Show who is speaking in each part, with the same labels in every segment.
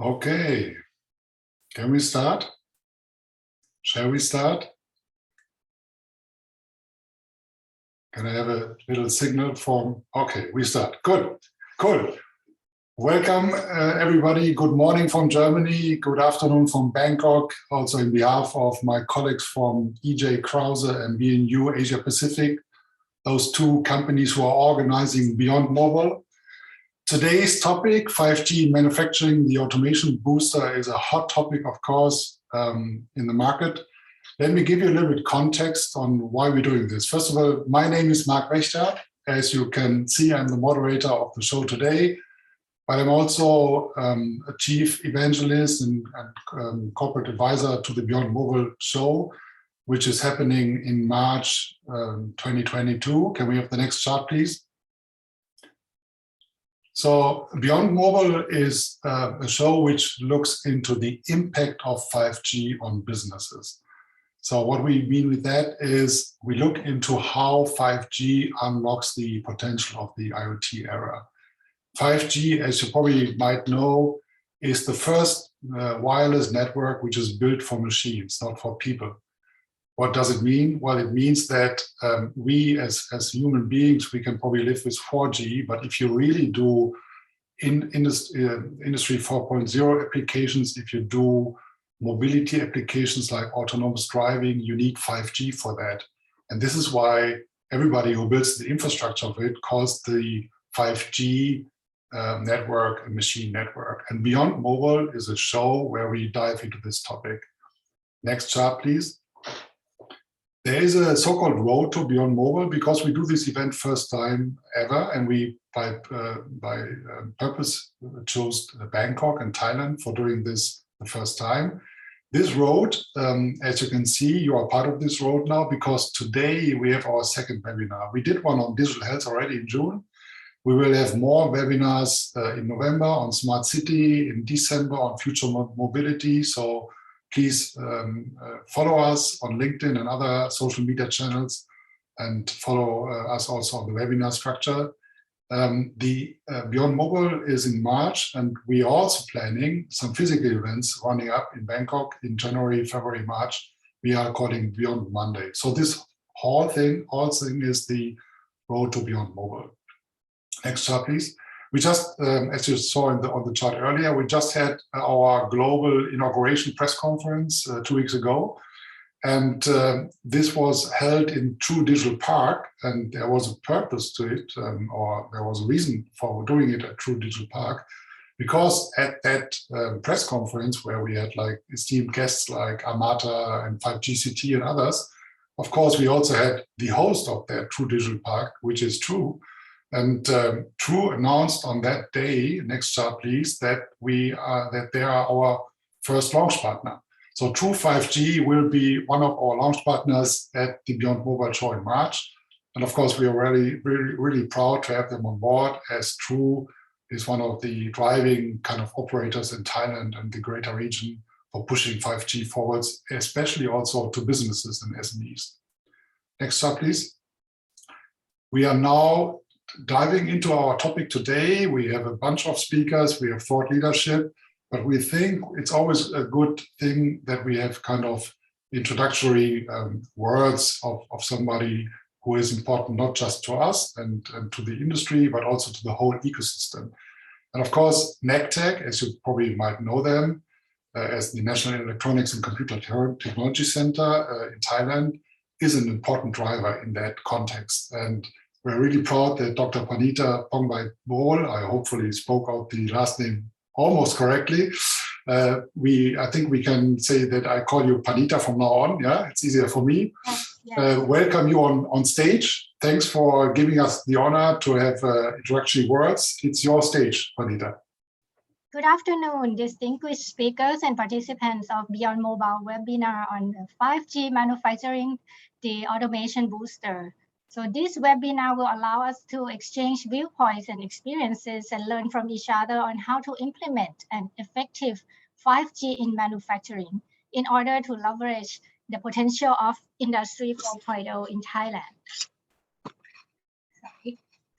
Speaker 1: Okay, can we start? Shall we start? Can I have a little signal from, okay, we start. Good, cool. Welcome everybody. Good morning from Germany. Good afternoon from Bangkok. Also in behalf of my colleagues from EJ Krause and BNU Asia Pacific, those two companies who are organizing Beyond Mobile. Today's topic, 5G manufacturing, the automation booster, is a hot topic, of course, in the market. Let me give you a little bit context on why we're doing this. First of all, my name is Mark Wächter. As you can see, I'm the moderator of the show today, but I'm also a chief evangelist and corporate advisor to the Beyond Mobile show, which is happening in March 2022. Can we have the next chart, please? So Beyond Mobile is a show which looks into the impact of 5G on businesses. So what we mean with that is we look into how 5G unlocks the potential of the IoT era. 5G, as you probably might know, is the first wireless network which is built for machines, not for people. What does it mean? Well, it means that we as human beings, we can probably live with 4G, but if you really do industry 4.0 applications, if you do mobility applications like autonomous driving, you need 5G for that. And this is why everybody who builds the infrastructure of it calls the 5G network a machine network. And Beyond Mobile is a show where we dive into this topic. Next chart, please. There is a so-called road to Beyond Mobile because we do this event first time ever, and we by purpose chose Bangkok and Thailand for doing this the first time. This road, as you can see, you are part of this road now because today we have our second webinar. We did one on digital health already in June. We will have more webinars in November on smart city, in December on future mobility. So please follow us on LinkedIn and other social media channels and follow us also on the webinar structure. The Beyond Mobile is in March, and we are also planning some physical events running up in Bangkok in January, February, March. We are calling Beyond Monday. So this whole thing is the road to Beyond Mobile. Next chart, please. We just, as you saw on the chart earlier, we just had our global inauguration press conference 2 weeks ago. And this was held in True Digital Park, and there was a purpose to it, or there was a reason for doing it at True Digital Park, because at that press conference where we had like esteemed guests like Amata and 5GCT and others, of course, we also had the host of that True Digital Park, which is True. And True announced on that day, next chart please, that they are our first launch partner. So True 5G will be one of our launch partners at the Beyond Mobile show in March. And of course, we are really proud to have them on board, as True is one of the driving kind of operators in Thailand and the greater region for pushing 5G forwards, especially also to businesses and SMEs. Next chart, please. We are now diving into our topic today. We have a bunch of speakers, we have thought leadership, but we think it's always a good thing that we have kind of introductory words of somebody who is important not just to us and to the industry, but also to the whole ecosystem. And of course, NECTEC, as you probably might know them, as the National Electronics and Computer Technology Center in Thailand, is an important driver in that context. And we're really proud that Dr. Panita Pongpaibool, I hopefully spoke out the last name almost correctly. I think we can say that I call you Panita from now on. Yeah, it's easier for me. Yes. Welcome you on stage. Thanks for giving us the honor to have introductory words. It's your stage, Panita.
Speaker 2: Good afternoon, distinguished speakers and participants of Beyond Mobile webinar on 5G manufacturing, the automation booster. So this webinar will allow us to exchange viewpoints and experiences and learn from each other on how to implement an effective 5G in manufacturing in order to leverage the potential of Industry 4.0 in Thailand.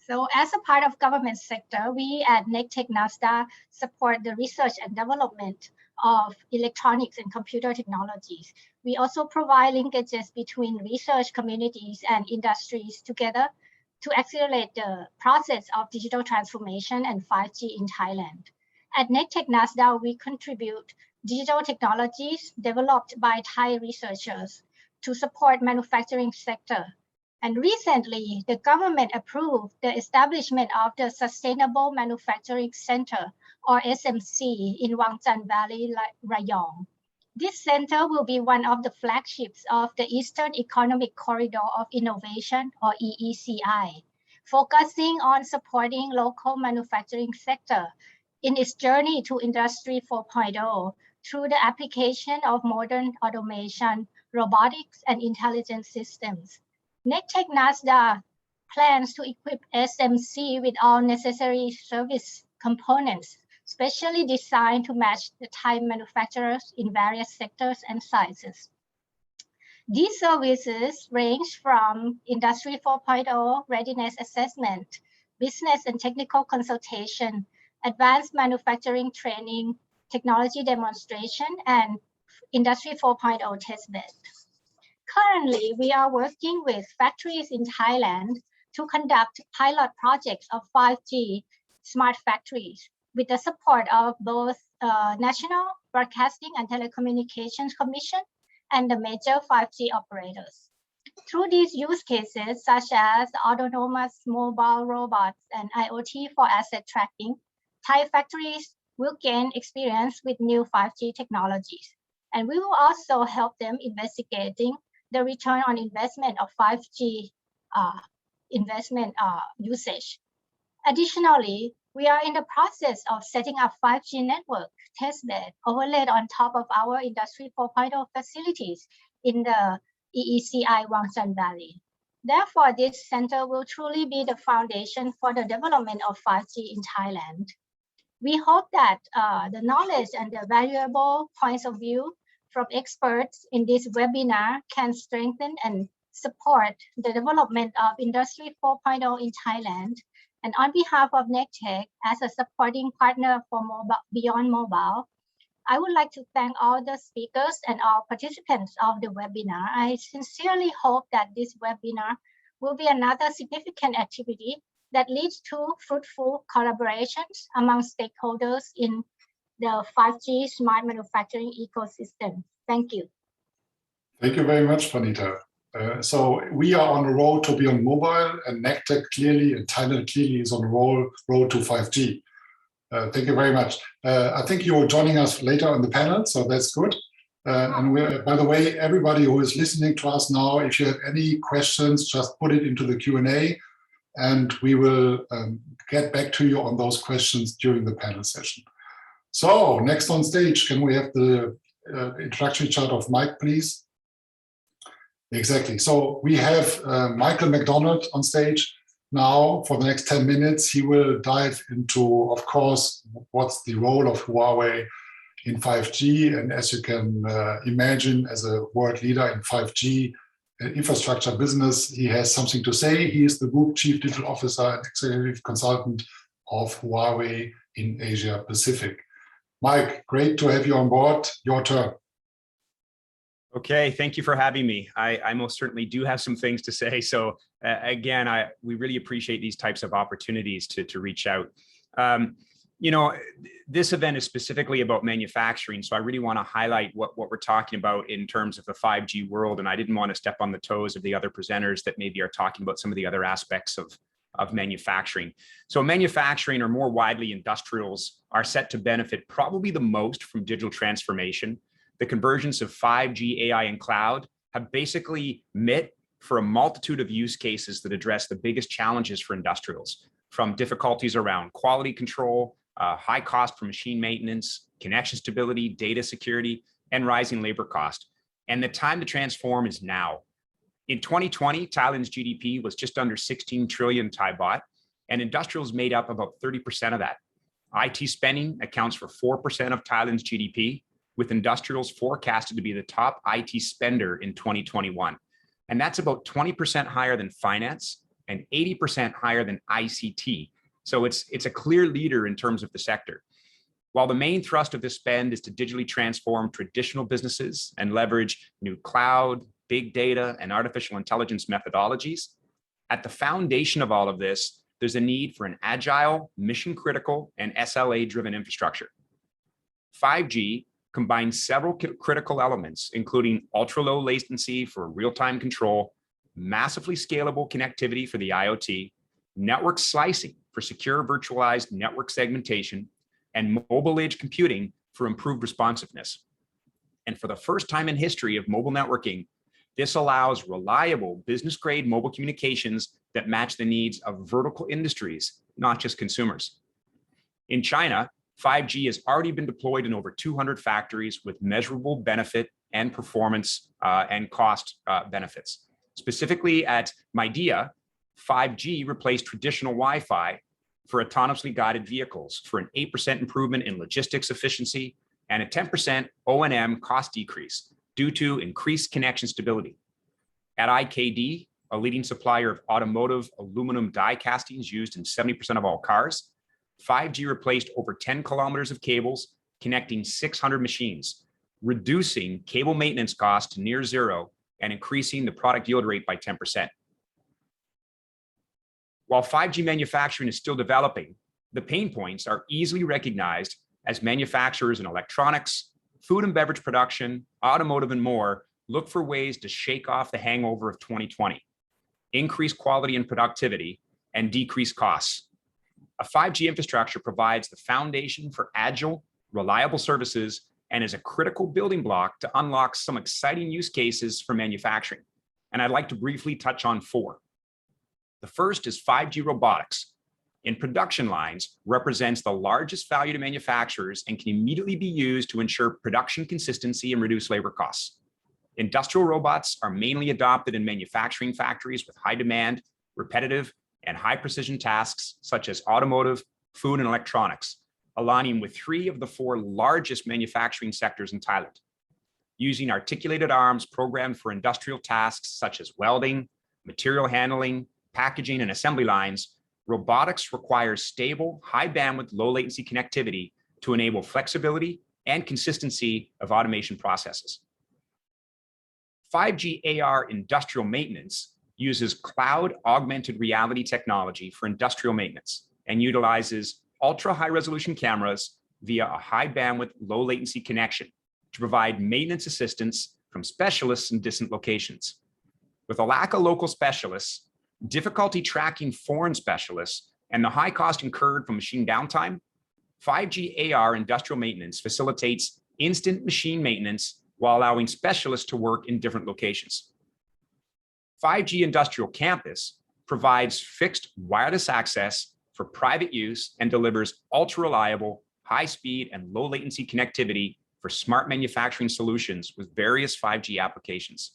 Speaker 2: So as a part of government sector, we at NECTEC NASDA support the research and development of electronics and computer technologies. We also provide linkages between research communities and industries together to accelerate the process of digital transformation and 5G in Thailand. At NECTEC NASDA, we contribute digital technologies developed by Thai researchers to support manufacturing sector. And recently, the government approved the establishment of the Sustainable Manufacturing Center, or SMC, in Wangchan Valley, Rayong. This center will be one of the flagships of the Eastern Economic Corridor of Innovation, or EECI, focusing on supporting local manufacturing sector in its journey to Industry 4.0 through the application of modern automation, robotics, and intelligent systems. NECTEC NASDA plans to equip SMC with all necessary service components, specially designed to match the Thai manufacturers in various sectors and sizes. These services range from Industry 4.0 readiness assessment, business and technical consultation, advanced manufacturing training, technology demonstration, and Industry 4.0 testbed. Currently, we are working with factories in Thailand to conduct pilot projects of 5G smart factories with the support of both National Broadcasting and Telecommunications Commission and the major 5G operators. Through these use cases, such as autonomous mobile robots and IoT for asset tracking, Thai factories will gain experience with new 5G technologies. And we will also help them investigating the return on investment of 5G investment usage. Additionally, we are in the process of setting up 5G network testbed overlaid on top of our Industry 4.0 facilities in the EECI Wangchan Valley. Therefore, this center will truly be the foundation for the development of 5G in Thailand. We hope that the knowledge and the valuable points of view from experts in this webinar can strengthen and support the development of Industry 4.0 in Thailand. And on behalf of NECTEC, as a supporting partner for Beyond Mobile, I would like to thank all the speakers and all participants of the webinar. I sincerely hope that this webinar will be another significant activity that leads to fruitful collaborations among stakeholders in the 5G smart manufacturing ecosystem. Thank you.
Speaker 1: Thank you very much, Panita. So we are on the road to Beyond Mobile, and NECTEC clearly, and Thailand clearly is on the road to 5G. Thank you very much. I think you are joining us later on the panel, so that's good. And by the way, everybody who is listening to us now, if you have any questions, just put it into the Q&A, and we will get back to you on those questions during the panel session. So next on stage, can we have the introductory chart of Mike, please? Exactly. So we have Michael MacDonald on stage now for the next 10 minutes. He will dive into, of course, what's the role of Huawei in 5G. And as you can imagine, as a world leader in 5G infrastructure business, he has something to say. He is the Group Chief Digital Officer and Executive Consultant of Huawei in Asia Pacific. Mike, great to have you on board. Your turn.
Speaker 3: Okay, thank you for having me. I most certainly do have some things to say. So again, we really appreciate these types of opportunities to reach out. You know, this event is specifically about manufacturing, so I really want to highlight what we're talking about in terms of the 5G world, and I didn't want to step on the toes of the other presenters that maybe are talking about some of the other aspects of manufacturing. So manufacturing, or more widely industrials, are set to benefit probably the most from digital transformation. The convergence of 5G, AI, and cloud have basically met for a multitude of use cases that address the biggest challenges for industrials, from difficulties around quality control, high cost for machine maintenance, connection stability, data security, and rising labor cost. And the time to transform is now. In 2020, Thailand's GDP was just under 16 trillion Thai baht, and industrials made up about 30% of that. IT spending accounts for 4% of Thailand's GDP, with industrials forecasted to be the top IT spender in 2021. And that's about 20% higher than finance and 80% higher than ICT. So it's a clear leader in terms of the sector. While the main thrust of this spend is to digitally transform traditional businesses and leverage new cloud, big data, and artificial intelligence methodologies, at the foundation of all of this, there's a need for an agile, mission-critical, and SLA-driven infrastructure. 5G combines several critical elements, including ultra-low latency for real-time control, massively scalable connectivity for the IoT, network slicing for secure virtualized network segmentation, and mobile edge computing for improved responsiveness. And for the first time in history of mobile networking, this allows reliable business-grade mobile communications that match the needs of vertical industries, not just consumers. In China, 5G has already been deployed in over 200 factories with measurable benefit and performance and cost benefits. Specifically at Midea, 5G replaced traditional Wi-Fi for autonomously guided vehicles for an 8% improvement in logistics efficiency and a 10% O&M cost decrease due to increased connection stability. At IKD, a leading supplier of automotive aluminum die castings used in 70% of all cars, 5G replaced over 10 kilometers of cables connecting 600 machines, reducing cable maintenance costs to near zero and increasing the product yield rate by 10%. While 5G manufacturing is still developing, the pain points are easily recognized as manufacturers in electronics, food and beverage production, automotive, and more look for ways to shake off the hangover of 2020, increase quality and productivity, and decrease costs. A 5G infrastructure provides the foundation for agile, reliable services and is a critical building block to unlock some exciting use cases for manufacturing. And I'd like to briefly touch on 4. The first is 5G robotics. In production lines, represents the largest value to manufacturers and can immediately be used to ensure production consistency and reduce labor costs. Industrial robots are mainly adopted in manufacturing factories with high demand, repetitive, and high precision tasks such as automotive, food, and electronics, aligning with 3 of the 4 largest manufacturing sectors in Thailand. Using articulated arms programmed for industrial tasks such as welding, material handling, packaging, and assembly lines, robotics requires stable, high bandwidth, low latency connectivity to enable flexibility and consistency of automation processes. 5G AR industrial maintenance uses cloud augmented reality technology for industrial maintenance and utilizes ultra high resolution cameras via a high bandwidth, low latency connection to provide maintenance assistance from specialists in distant locations. With a lack of local specialists, difficulty tracking foreign specialists, and the high cost incurred from machine downtime, 5G AR industrial maintenance facilitates instant machine maintenance while allowing specialists to work in different locations. 5G Industrial Campus provides fixed wireless access for private use and delivers ultra-reliable, high-speed, and low-latency connectivity for smart manufacturing solutions with various 5G applications.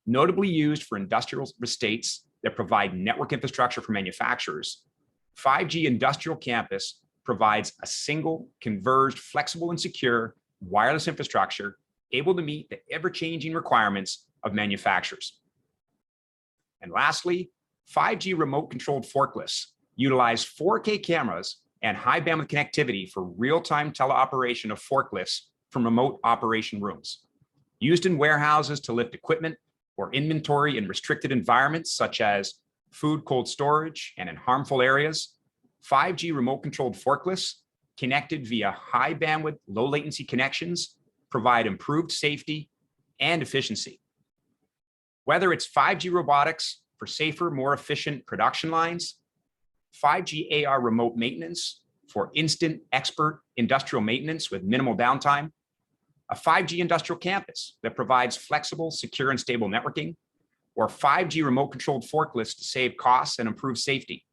Speaker 3: Notably used for industrial estates that provide network infrastructure for manufacturers, 5G Industrial Campus provides a single, converged, flexible, and secure wireless infrastructure able to meet the ever-changing requirements of manufacturers. And lastly, 5G remote-controlled forklifts utilize 4K cameras and high-bandwidth connectivity for real-time teleoperation of forklifts from remote operation rooms. Used in warehouses to lift equipment or inventory in restricted environments such as food cold storage and in harmful areas, 5G remote-controlled forklifts connected via high-bandwidth, low-latency connections provide improved safety and efficiency. Whether it's 5G robotics for safer, more efficient production lines, 5G AR remote maintenance for instant expert industrial maintenance with minimal downtime, a 5G industrial campus that provides flexible, secure, and stable networking, or 5G remote-controlled forklifts to save costs and improve safety.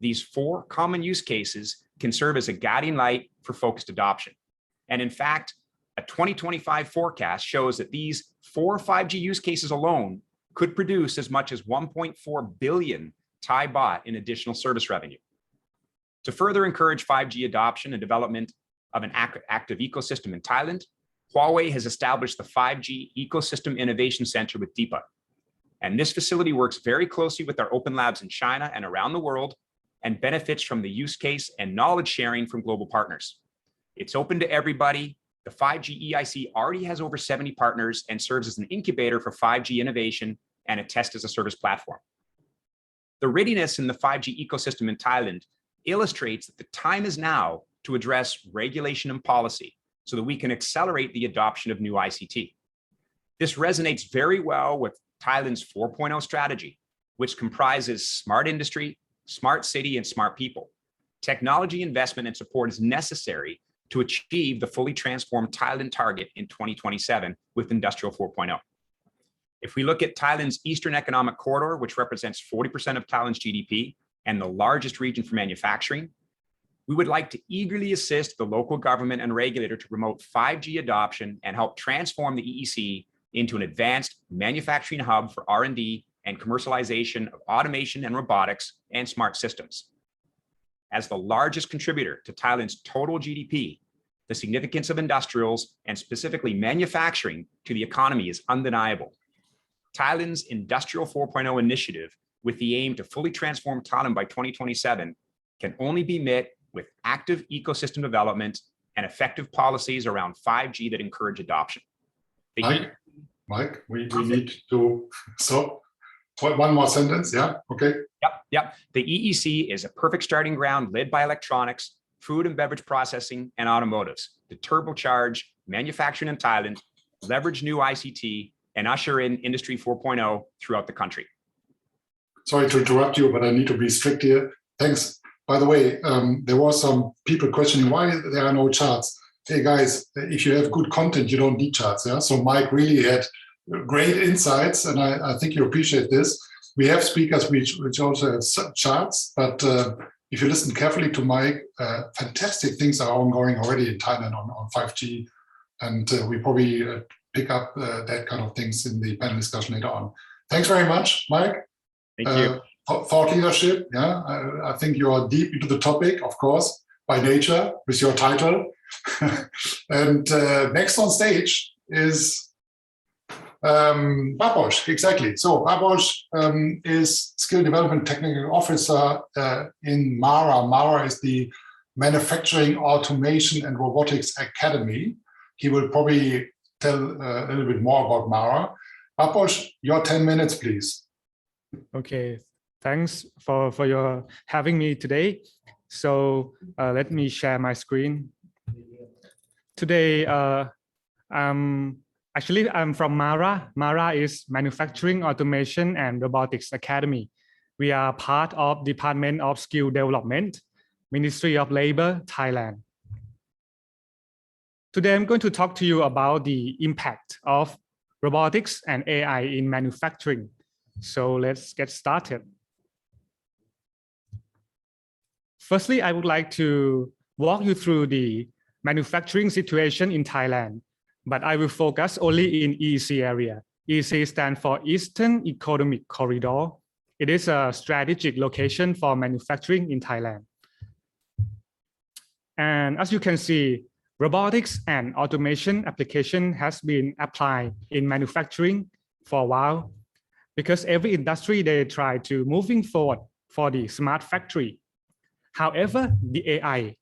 Speaker 3: These 4 common use cases can serve as a guiding light for focused adoption. And in fact, a 2025 forecast shows that these 4 5G use cases alone could produce as much as 1.4 billion Thai baht in additional service revenue. To further encourage 5G adoption and development of an active ecosystem in Thailand, Huawei has established the 5G Ecosystem Innovation Center with DIPA. And this facility works very closely with our open labs in China and around the world and benefits from the use case and knowledge sharing from global partners. It's open to everybody. The 5G EIC already has over 70 partners and serves as an incubator for 5G innovation and a test as a service platform. The readiness in the 5G ecosystem in Thailand illustrates that the time is now to address regulation and policy so that we can accelerate the adoption of new ICT. This resonates very well with Thailand's 4.0 strategy, which comprises smart industry, smart city, and smart people. Technology investment and support is necessary to achieve the fully transformed Thailand target in 2027 with Industrial 4.0. If we look at Thailand's Eastern Economic Corridor, which represents 40% of Thailand's GDP and the largest region for manufacturing, we would like to eagerly assist the local government and regulator to promote 5G adoption and help transform the EEC into an advanced manufacturing hub for R&D and commercialization of automation and robotics and smart systems. As the largest contributor to Thailand's total GDP, the significance of industrials and specifically manufacturing to the economy is undeniable. Thailand's Industrial 4.0 initiative with the aim to fully transform Thailand by 2027 can only be met with active ecosystem development and effective policies around 5G that encourage adoption.
Speaker 1: Mike, we need to stop. One more sentence, yeah, okay.
Speaker 3: Yep. The EEC is a perfect starting ground led by electronics, food and beverage processing, and automotives to turbocharge manufacturing in Thailand, leverage new ICT, and usher in Industry 4.0 throughout the country.
Speaker 1: Sorry to interrupt you, but I need to be strict here. Thanks. By the way, there were some people questioning why there are no charts. Hey guys, if you have good content, you don't need charts. Yeah. So Mike really had great insights, and I think you appreciate this. We have speakers which also have charts, but if you listen carefully to Mike, fantastic things are ongoing already in Thailand on 5G, and we probably pick up that kind of things in the panel discussion later on. Thanks very much, Mike.
Speaker 3: Thank you.
Speaker 1: Thought leadership, yeah. I think you are deep into the topic, of course, by nature, with your title. And next on stage is Wapoch, exactly. So Wapoch is Skill Development Technical Officer in MARA. MARA is the Manufacturing Automation and Robotics Academy. He will probably tell a little bit more about MARA. Wapoch, your 10 minutes, please.
Speaker 4: Okay, thanks for your having me today. So let me share my screen. Today, I'm from MARA. MARA is Manufacturing Automation and Robotics Academy. We are part of Department of Skill Development, Ministry of Labor, Thailand. Today, I'm going to talk to you about the impact of robotics and AI in manufacturing. So let's get started. Firstly, I would like to walk you through the manufacturing situation in Thailand, but I will focus only in EEC area. EEC stands for Eastern Economic Corridor. It is a strategic location for manufacturing in Thailand. And as you can see, robotics and automation application has been applied in manufacturing for a while because every industry, they try to moving forward for the smart factory. However, the AI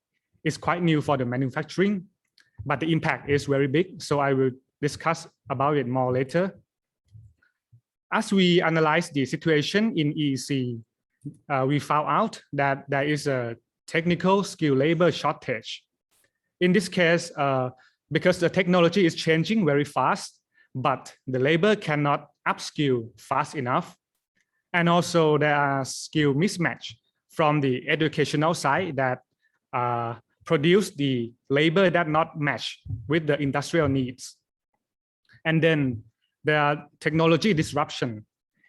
Speaker 4: is quite new for the manufacturing, but the impact is very big. So I will discuss about it more later. As we analyze the situation in EEC, we found out that there is a technical skill labor shortage. In this case, because the technology is changing very fast, but the labor cannot upskill fast enough. And also there are skill mismatch from the educational side that produce the labor that not match with the industrial needs. And then there are technology disruption.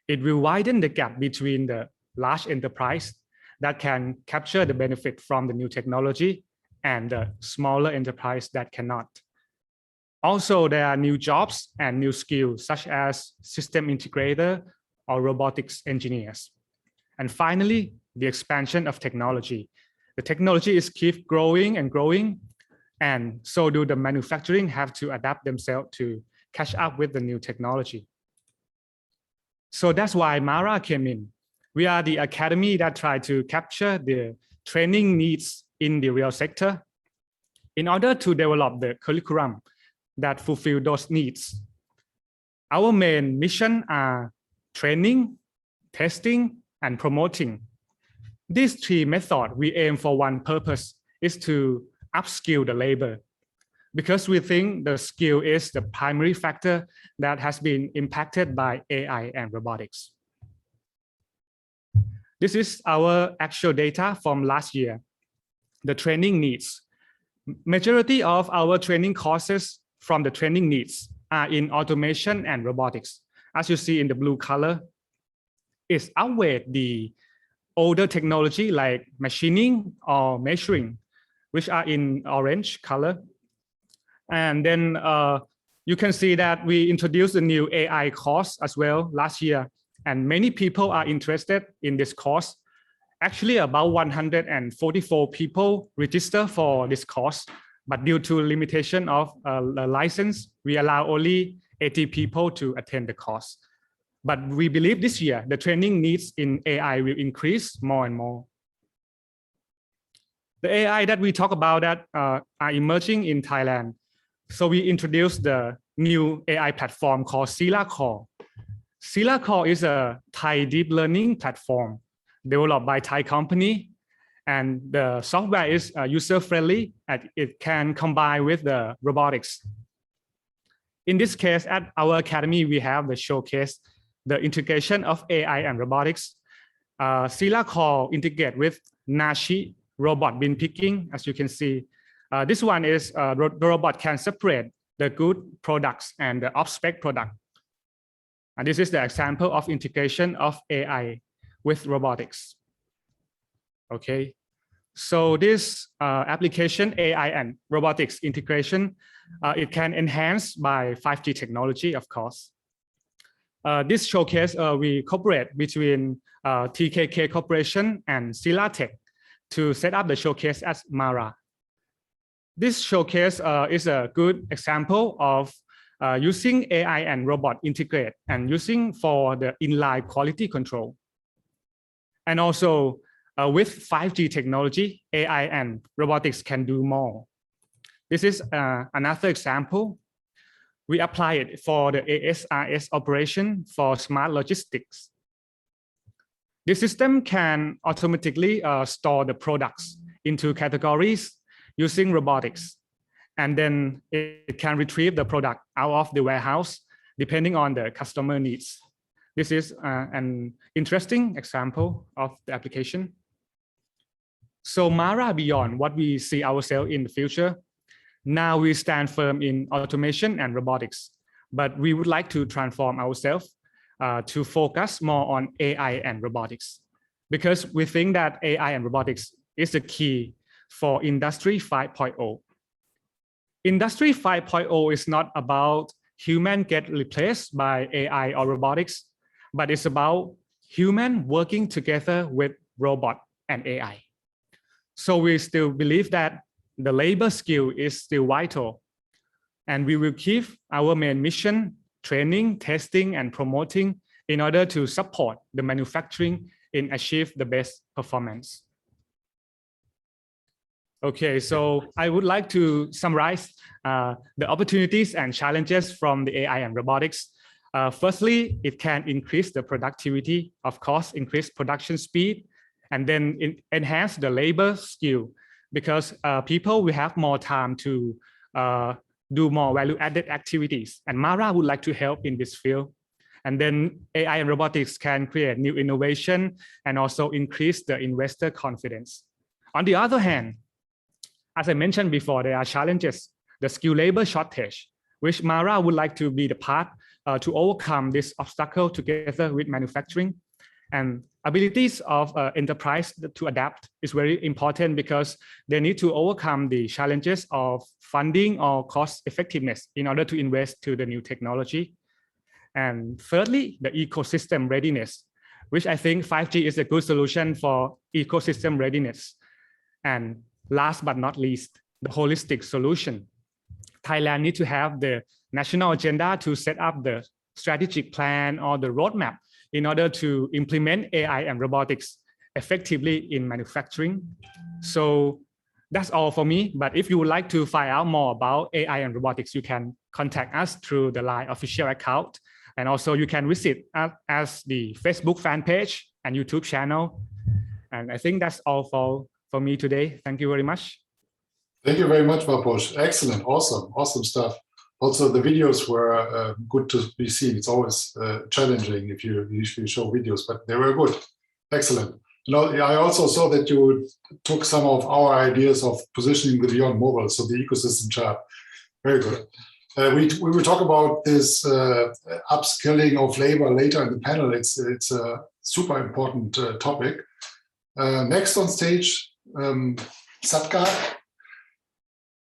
Speaker 4: It will widen the gap between the large enterprise that can capture the benefit from the new technology and the smaller enterprise that cannot. Also, there are new jobs and new skills such as system integrator or robotics engineers. And finally, the expansion of technology. The technology is keep growing and growing, and so do the manufacturing have to adapt themselves to catch up with the new technology. So that's why Mara came in. We are the academy that try to capture the training needs in the real sector in order to develop the curriculum that fulfill those needs. Our main mission are training, testing, and promoting. These three methods, we aim for one purpose, is to upskill the labor, because we think the skill is the primary factor that has been impacted by AI and robotics. This is our actual data from last year. The training needs. Majority of our training courses from the training needs are in automation and robotics. As you see in the blue color, it's outweighed the older technology like machining or measuring, which are in orange color. And then you can see that we introduced a new AI course as well last year, and many people are interested in this course. Actually, about 144 people register for this course, but due to limitation of the license, we allow only 80 people to attend the course. But we believe this year, the training needs in AI will increase more and more. The AI that we talk about that are emerging in Thailand. So we introduced the new AI platform called Sila Core. Sila Core is a Thai deep learning platform developed by Thai company, and the software is user-friendly and it can combine with the robotics. In this case, at our academy, we have the showcase, the integration of AI and robotics. Sila Core integrate with Nashi robot bin picking, as you can see. This one is the robot can separate the good products and the off-spec product. And this is the example of integration of AI with robotics. Okay, so this application, AI and robotics integration, it can enhance by 5G technology, of course. This showcase, we cooperate between TKK Corporation and Sila Tech to set up the showcase as Mara. This showcase is a good example of using AI and robot integrate and using for the inline quality control. And also with 5G technology, AI and robotics can do more. This is another example. We apply it for the ASRS operation for smart logistics. The system can automatically store the products into categories using robotics. And then it can retrieve the product out of the warehouse depending on the customer needs. This is an interesting example of the application. So Mara beyond what we see ourselves in the future. Now we stand firm in automation and robotics, but we would like to transform ourselves to focus more on AI and robotics, because we think that AI and robotics is the key for Industry 5.0. Industry 5.0 is not about human get replaced by AI or robotics, but it's about human working together with robot and AI. So we still believe that the labor skill is still vital, and we will keep our main mission, training, testing, and promoting in order to support the manufacturing in achieve the best performance. Okay, so I would like to summarize the opportunities and challenges from the AI and robotics. Firstly, it can increase the productivity, of course, increase production speed, and then enhance the labor skill, because people will have more time to do more value-added activities. And Mara would like to help in this field. And then AI and robotics can create new innovation and also increase the investor confidence. On the other hand, as I mentioned before, there are challenges, the skilled labor shortage, which Mara would like to be the part to overcome this obstacle together with manufacturing. And abilities of enterprise to adapt is very important, because they need to overcome the challenges of funding or cost effectiveness in order to invest to the new technology. And thirdly, the ecosystem readiness, which I think 5G is a good solution for ecosystem readiness. And last but not least, the holistic solution. Thailand needs to have the national agenda to set up the strategic plan or the roadmap in order to implement AI and robotics effectively in manufacturing. So that's all for me. But if you would like to find out more about AI and robotics, you can contact us through the Line official account. And also you can visit us as the Facebook fan page and YouTube channel. And I think that's all for me today. Thank you very much.
Speaker 1: Thank you very much, Wapoch. Excellent, awesome stuff. Also, the videos were good to be seen. It's always challenging if you show videos, but they were good. Excellent. You know, I also saw that you took some of our ideas of positioning the Beyond Mobile, so the ecosystem chart. Very good. We will talk about this upskilling of labor later in the panel. It's a super important topic. Next on stage, Satka.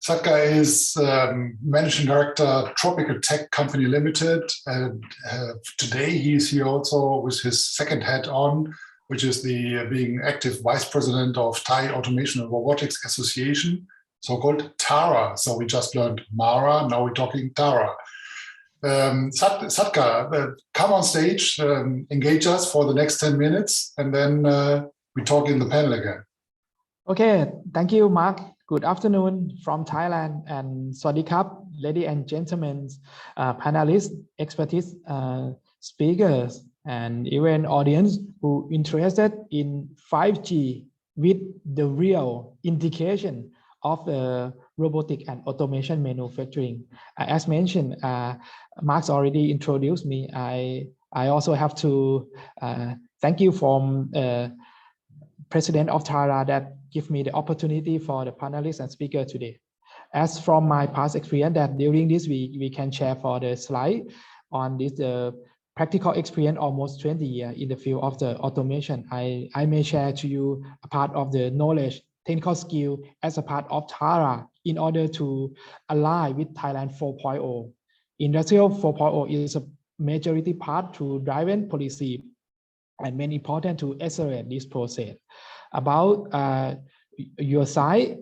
Speaker 1: Satka is Managing Director, Tropical Tech Company Limited. And today he's here also with his second hat on, which is the being active Vice President of Thai Automation and Robotics Association, so-called TARA. So we just learned Mara, now we're talking TARA. Satka, come on stage, engage us for the next 10 minutes, and then we talk in the panel again.
Speaker 5: Okay, thank you, Mark. Good afternoon from Thailand, and Sawasdee krap, ladies and gentlemen, panelists, expertise, speakers, and even audience who interested in 5G with the real indication of the robotic and automation manufacturing. As mentioned, Mark's already introduced me. I also have to thank you from President of TARA that give me the opportunity for the panelists and speaker today. As from my past experience that during this week, we can share for the slide on this practical experience almost 20 years in the field of the automation. I may share to you a part of the knowledge, technical skill as a part of TARA in order to align with Thailand 4.0. Industrial 4.0 is a majority part to driven policy and many important to accelerate this process. About your side,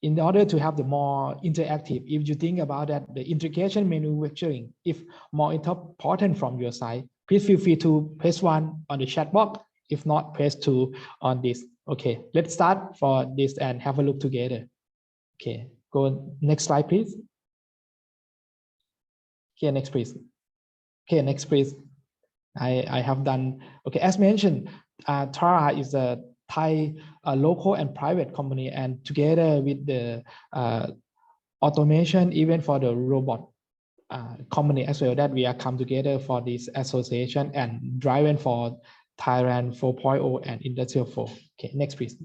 Speaker 5: in order to have the more interactive, if you think about that, the integration manufacturing, if more important from your side, please feel free to press 1 on the chat box. If not, press 2 on this. Okay, let's start for this and have a look together. Okay, go next slide, please. Okay, next please. Okay, next please. I have done. Okay, as mentioned, TARA is a Thai local and private company, and together with the automation, even for the robot company as well, that we are come together for this association and driving for Thailand 4.0 and Industrial 4. Okay, next please.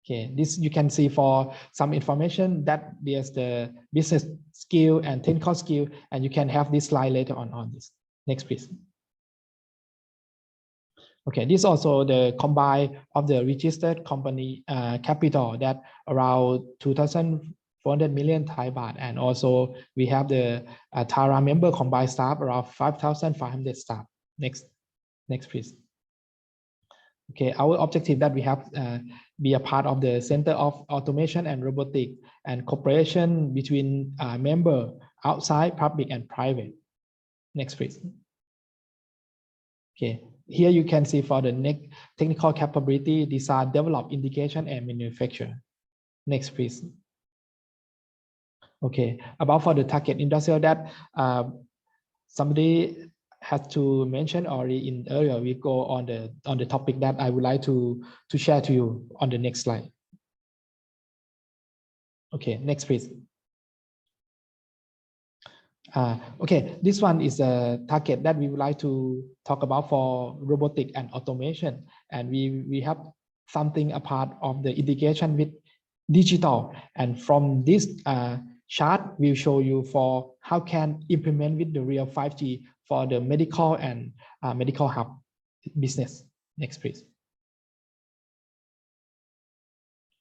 Speaker 5: Okay, this you can see for some information that there's the business skill and technical skill, and you can have this slide later on this. Next please. Okay, this also the combine of the registered company capital that around 2,400 million Thai baht, and also we have the TARA member combined staff around 5,500 staff. Next please. Okay, our objective that we have be a part of the Center of Automation and Robotics and cooperation between member outside public and private. Next please. Okay, here you can see for the next technical capability, design, develop, indication, and manufacture. Next please. Okay, about for the target industrial that somebody has to mention already in earlier, we go on the topic that I would like to share to you on the next slide. Okay, next please. Okay, this one is a target that we would like to talk about for robotic and automation, and we have something a part of the integration with digital, and from this chart we'll show you for how can implement with the real 5G for the medical and medical hub business. Next please.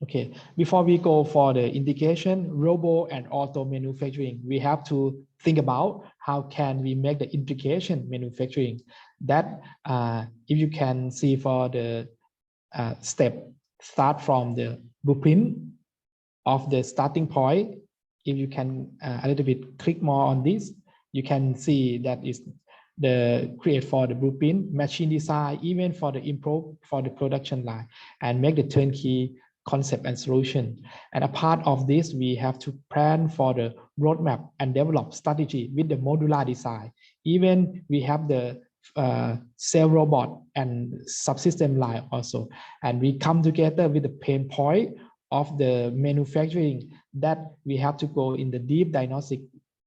Speaker 5: Okay, before we go for the integration, robo and auto manufacturing, we have to think about how can we make the integration manufacturing. That if you can see for the step, start from the blueprint of the starting point. If you can a little bit click more on this, you can see that is the create for the blueprint, machine design, even for the improve for the production line, and make the turnkey concept and solution. And a part of this, we have to plan for the roadmap and develop strategy with the modular design. Even we have the cell robot and subsystem line also, and we come together with the pain point of the manufacturing that we have to go in the deep diagnostic,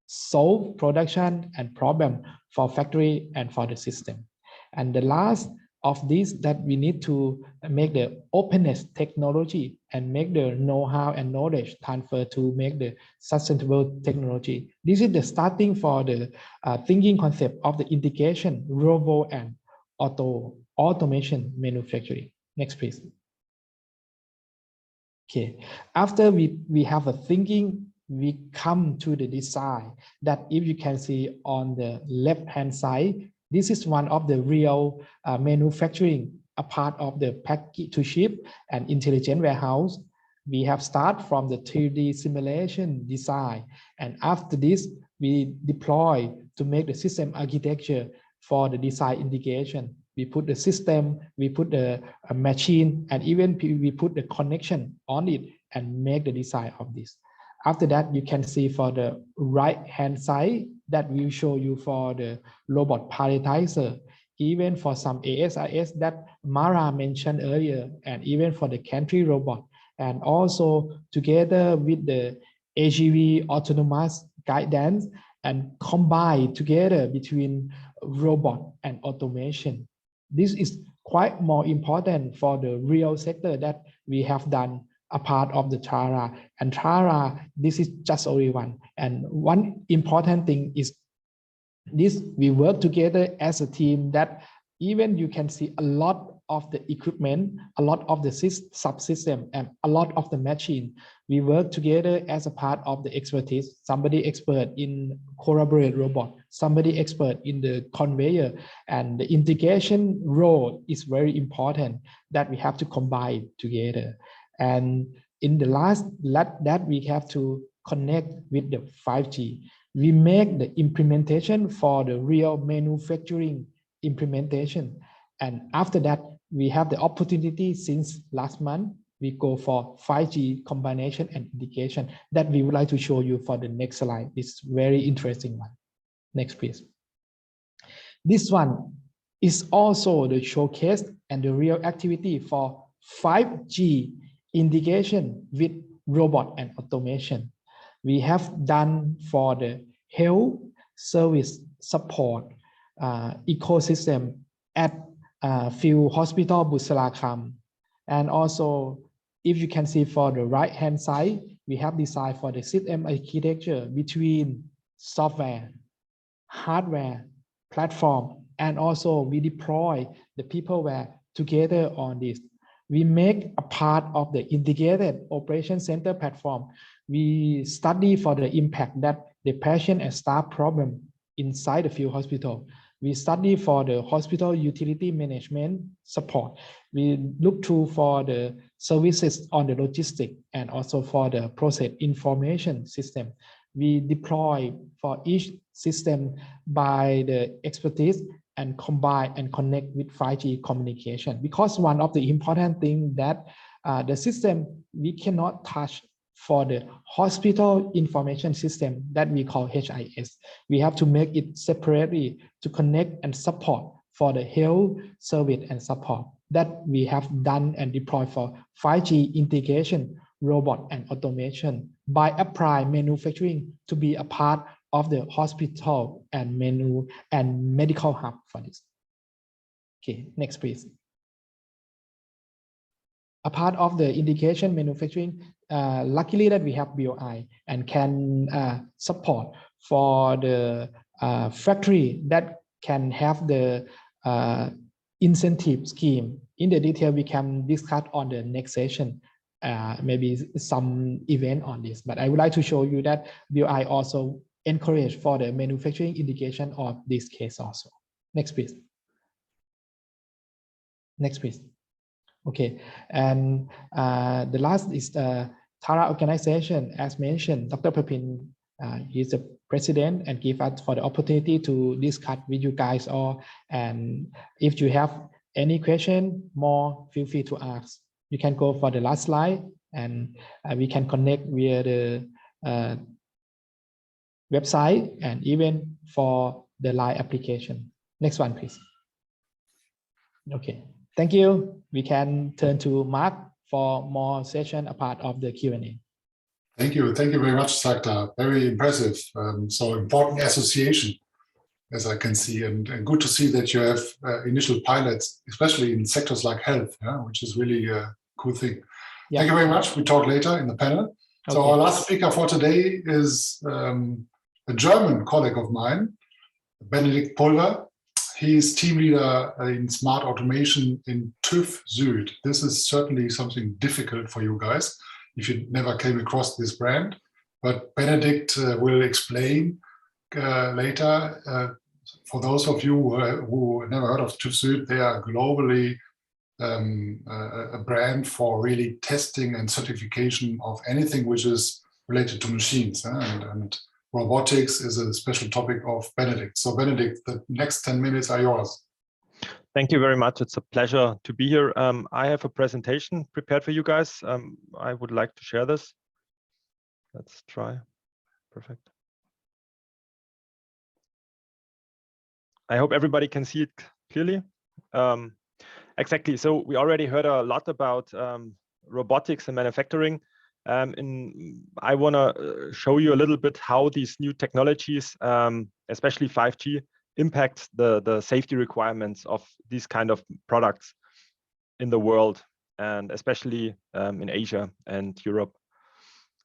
Speaker 5: solve production and problem for factory and for the system. And the last of this, that we need to make the openness technology and make the know-how and knowledge transfer to make the sustainable technology. This is the starting for the thinking concept of the integration, robo and automation manufacturing. Next, please. Okay, after we have a thinking, we come to the design that if you can see on the left hand side, this is one of the real manufacturing, a part of the package to ship and intelligent warehouse. We have start from the 3D simulation design, and after this we deploy to make the system architecture for the design integration. We put the system, we put the machine, and even we put the connection on it and make the design of this. After that, you can see for the right hand side that will show you for the robot palletizer, even for some ASIS that Mara mentioned earlier, and even for the gantry robot, and also together with the AGV autonomous guidance, and combine together between robot and automation. This is quite more important for the real sector that we have done a part of the Tara, and Tara, this is just only one. And one important thing is this, we work together as a team that even you can see a lot of the equipment, a lot of the subsystem, and a lot of the machine. We work together as a part of the expertise. Somebody expert in collaborate robot, somebody expert in the conveyor, and the integration role is very important that we have to combine together. And in the last, that we have to connect with the 5G. We make the implementation for the real manufacturing implementation. And after that, we have the opportunity since last month, we go for 5G combination and integration that we would like to show you for the next slide. It's very interesting one. Next, please. This one is also the showcase and the real activity for 5G integration with robot and automation. We have done for the health service support ecosystem at few hospital Busalakam. And also, if you can see for the right hand side, we have designed for the system architecture between software, hardware, platform, and also we deploy the peopleware together on this. We make a part of the integrated operation center platform. We study for the impact that the patient and staff problem inside the field hospital. We study for the hospital utility management support. We look through for the services on the logistic and also for the process information system. We deploy for each system by the expertise and combine and connect with 5G communication. Because one of the important things that the system we cannot touch for the hospital information system that we call HIS. We have to make it separately to connect and support for the health service and support that we have done and deployed for 5G integration, robot and automation by applying manufacturing to be a part of the hospital and medical hub for this. Okay, next please. A part of the integration manufacturing, luckily that we have BOI and can support for the factory that can have the incentive scheme. In the detail, we can discuss on the next session, maybe some event on this. But I would like to show you that BOI also encourage for the manufacturing integration of this case also. Next, please. Next, please. Okay, and the last is the Tara organization. As mentioned, Dr. Prapin He's the president and give us for the opportunity to discuss with you guys all. And if you have any question more, feel free to ask. You can go for the last slide, and we can connect via the website and even for the Line application. Next one, please. Okay, thank you. We can turn to Mark for more session a part of the Q&A.
Speaker 1: Thank you very much, Sakta. Very impressive. So important association, as I can see, and good to see that you have initial pilots, especially in sectors like health, which is really a cool thing. Yeah. Thank you very much. We talk later in the panel. Okay. So our last speaker for today is a German colleague of mine, Benedict Pulver. He is team leader in smart automation in TÜV Süd. This is certainly something difficult for you guys if you never came across this brand, but Benedict will explain later. For those of you who never heard of TÜV Süd, they are globally a brand for really testing and certification of anything which is related to machines, and robotics is a special topic of Benedict. So Benedict, the next 10 minutes are yours.
Speaker 6: Thank you very much. It's a pleasure to be here. I have a presentation prepared for you guys. I would like to share this. Let's try. Perfect. I hope everybody can see it clearly. Exactly. So we already heard a lot about robotics and manufacturing. I want to show you a little bit how these new technologies, especially 5G, impact the safety requirements of these kind of products in the world, and especially in Asia and Europe.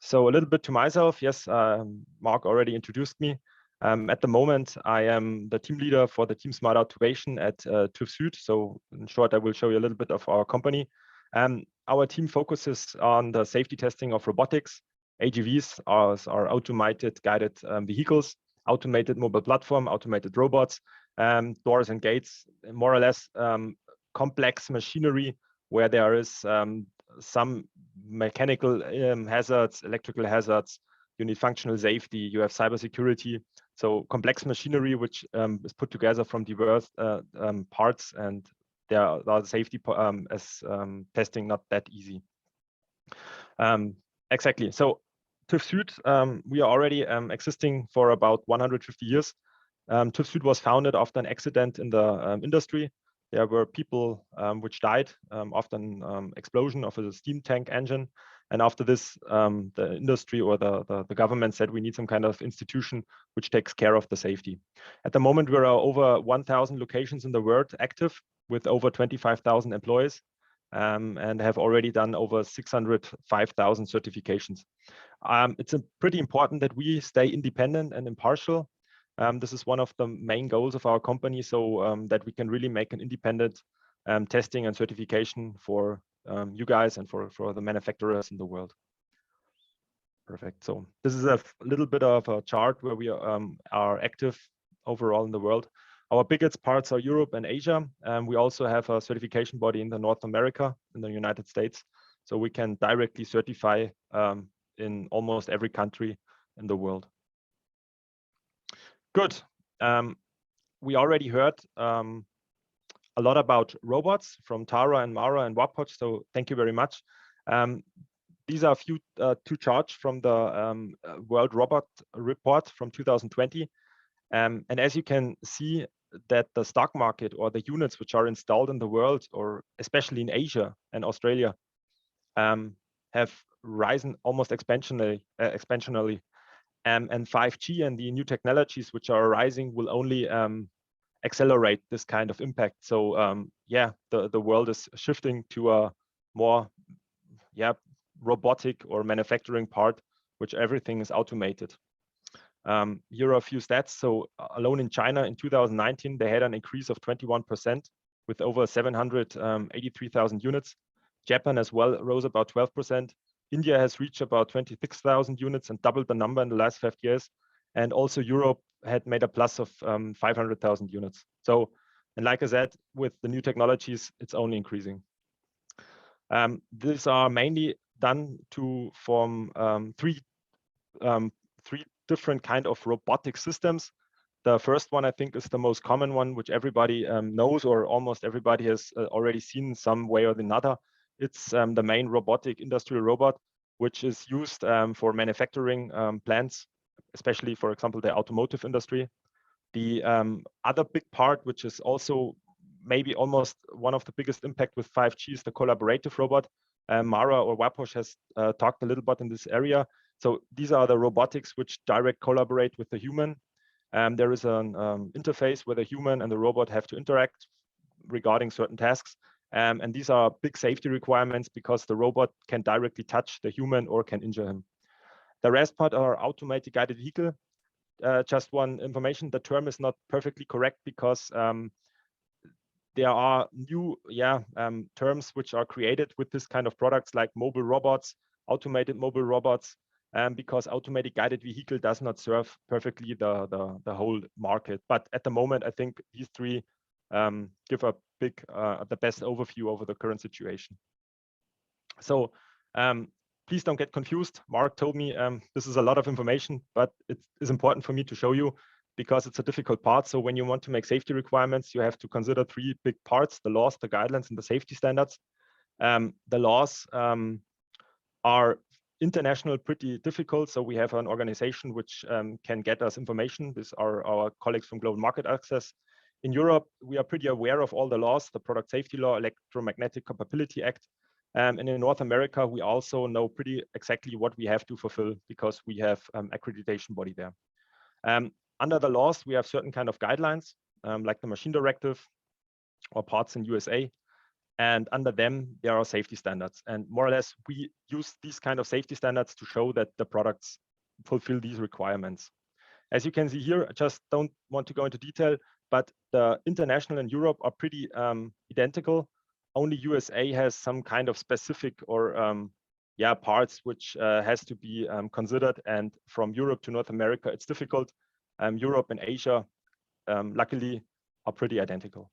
Speaker 6: So a little bit to myself. Yes, Mark already introduced me. At the moment, I am the team leader for the team Smart Automation at TÜV Süd. So in short, I will show you a little bit of our company. Our team focuses on the safety testing of robotics. AGVs are automated guided vehicles, automated mobile platform, automated robots, doors and gates, more or less complex machinery where there is some mechanical hazards, electrical hazards. You need functional safety, you have cybersecurity. So complex machinery which is put together from diverse parts, and there are safety testing not that easy. Exactly. So TÜV Süd, we are already existing for about 150 years. TÜV Süd was founded after an accident in the industry. There were people which died after an explosion of a steam tank engine. And after this, the industry or the government said we need some kind of institution which takes care of the safety. At the moment, there are over 1,000 locations in the world active with over 25,000 employees, and have already done over 605,000 certifications. It's pretty important that we stay independent and impartial. This is one of the main goals of our company, so that we can really make an independent testing and certification for you guys and for the manufacturers in the world. Perfect. So this is a little bit of a chart where we are active overall in the world. Our biggest parts are Europe and Asia. We also have a certification body in the North America, in the United States. So we can directly certify in almost every country in the world. Good. We already heard a lot about robots from Tara and Mara and Wapoch, so thank you very much. These are a few two charts from the World Robot Report from 2020. And as you can see that the stock market or the units which are installed in the world, or especially in Asia and Australia, have risen almost exponentially. And 5G and the new technologies which are arising will only accelerate this kind of impact. So yeah, the world is shifting to a more robotic or manufacturing part, which everything is automated. Here are a few stats. So alone in China in 2019, they had an increase of 21% with over 783,000 units. Japan as well rose about 12%. India has reached about 26,000 units and doubled the number in the last 5 years. And also Europe had made a plus of 500,000 units. So, and like I said, with the new technologies, it's only increasing. These are mainly done to form three different kind of robotic systems. The first one, I think, is the most common one, which everybody knows, or almost everybody has already seen some way or another. It's the main robotic industrial robot, which is used for manufacturing plants, especially, for example, the automotive industry. The other big part, which is also maybe almost one of the biggest impact with 5G, is the collaborative robot. Mara or Wapoch has talked a little bit in this area. So these are the robotics which direct collaborate with the human. There is an interface where the human and the robot have to interact regarding certain tasks. And these are big safety requirements because the robot can directly touch the human or can injure him. The rest part are automated guided vehicle. Just one information, the term is not perfectly correct because there are new terms which are created with this kind of products like mobile robots, automated mobile robots, because automated guided vehicle does not serve perfectly the whole market. But at the moment, I think these three give a big, the best overview over the current situation. So please don't get confused. Mark told me this is a lot of information, but it is important for me to show you because it's a difficult part. So when you want to make safety requirements, you have to consider three big parts: the laws, the guidelines, and the safety standards. The laws are international, pretty difficult. So we have an organization which can get us information. These are our colleagues from Global Market Access. In Europe, we are pretty aware of all the laws, the Product Safety Law, Electromagnetic Compatibility Act. And in North America, we also know pretty exactly what we have to fulfill because we have accreditation body there. Under the laws, we have certain kind of guidelines, like the Machine Directive or parts in USA. And under them, there are safety standards. And more or less, we use these kind of safety standards to show that the products fulfill these requirements. As you can see here, I just don't want to go into detail, but the international and Europe are pretty identical. Only USA has some kind of specific or parts which has to be considered. And from Europe to North America, it's difficult. Europe and Asia, luckily, are pretty identical.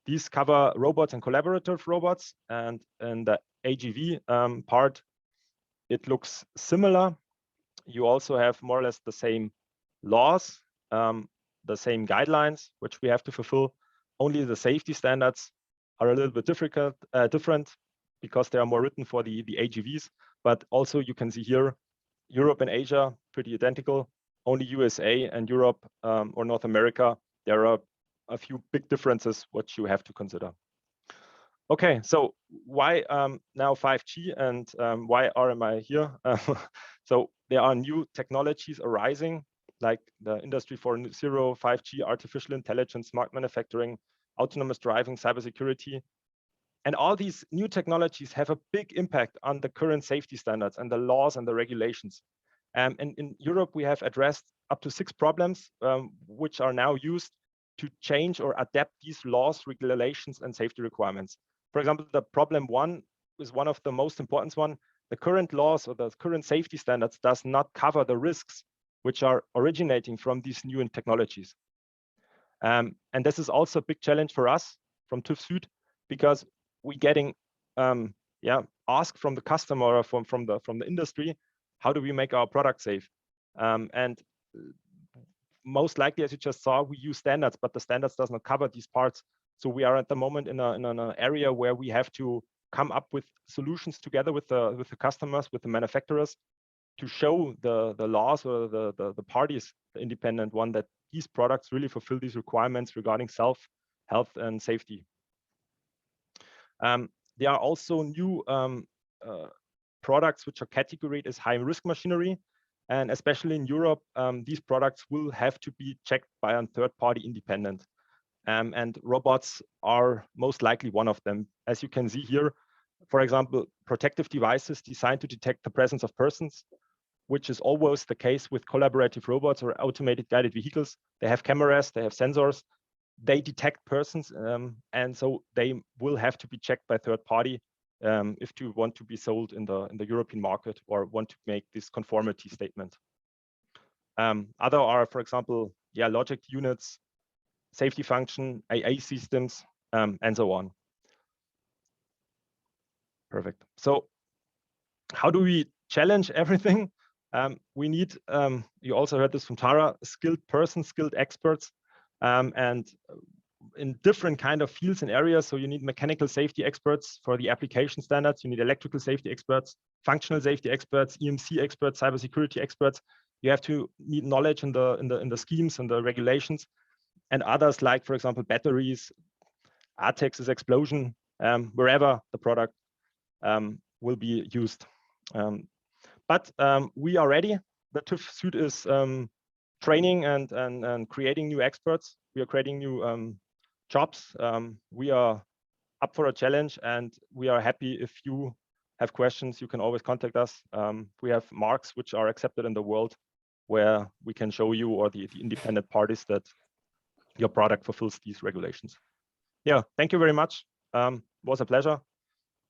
Speaker 6: These cover robots and collaborative robots, and in the AGV part, it looks similar. You also have more or less the same laws, the same guidelines, which we have to fulfill. Only the safety standards are a little bit different because they are more written for the AGVs. But also you can see here, Europe and Asia, pretty identical. Only USA and Europe or North America, there are a few big differences which you have to consider. Okay, so why now 5G and why am I here? So there are new technologies arising, like the Industry 4.0, 5G, artificial intelligence, smart manufacturing, autonomous driving, cybersecurity. And all these new technologies have a big impact on the current safety standards and the laws and the regulations. And in Europe, we have addressed up to 6 problems, which are now used to change or adapt these laws, regulations, and safety requirements. For example, the problem 1 is one of the most important one. The current laws or the current safety standards does not cover the risks which are originating from these new technologies. And this is also a big challenge for us from TÜV Süd, because we're getting asked from the customer or from the industry, how do we make our product safe? And most likely, as you just saw, we use standards, but the standards does not cover these parts. So we are at the moment in an area where we have to come up with solutions together with the customers, with the manufacturers, to show the laws or the parties, the independent one, that these products really fulfill these requirements regarding health and safety. There are also new products which are categorized as high risk machinery. And especially in Europe, these products will have to be checked by a third-party independent. And robots are most likely one of them. As you can see here, for example, protective devices designed to detect the presence of persons, which is always the case with collaborative robots or automated guided vehicles. They have cameras, they have sensors, they detect persons, and so they will have to be checked by third-party if you want to be sold in the European market or want to make this conformity statement. Other are, for example, logic units, safety function, AA systems, and so on. Perfect. So how do we challenge everything? We need, you also heard this from Tara, skilled persons, skilled experts, and in different kind of fields and areas. So you need mechanical safety experts for the application standards. You need electrical safety experts, functional safety experts, EMC experts, cybersecurity experts. You have to need knowledge in the schemes and the regulations, and others like, for example, batteries, ATEX's explosion, wherever the product will be used. But we are ready. The TÜV Süd is training and creating new experts. We are creating new jobs. We are up for a challenge, and we are happy if you have questions. You can always contact us. We have marks which are accepted in the world, where we can show you, or the independent parties, that your product fulfills these regulations. Yeah, thank you very much. It was a pleasure.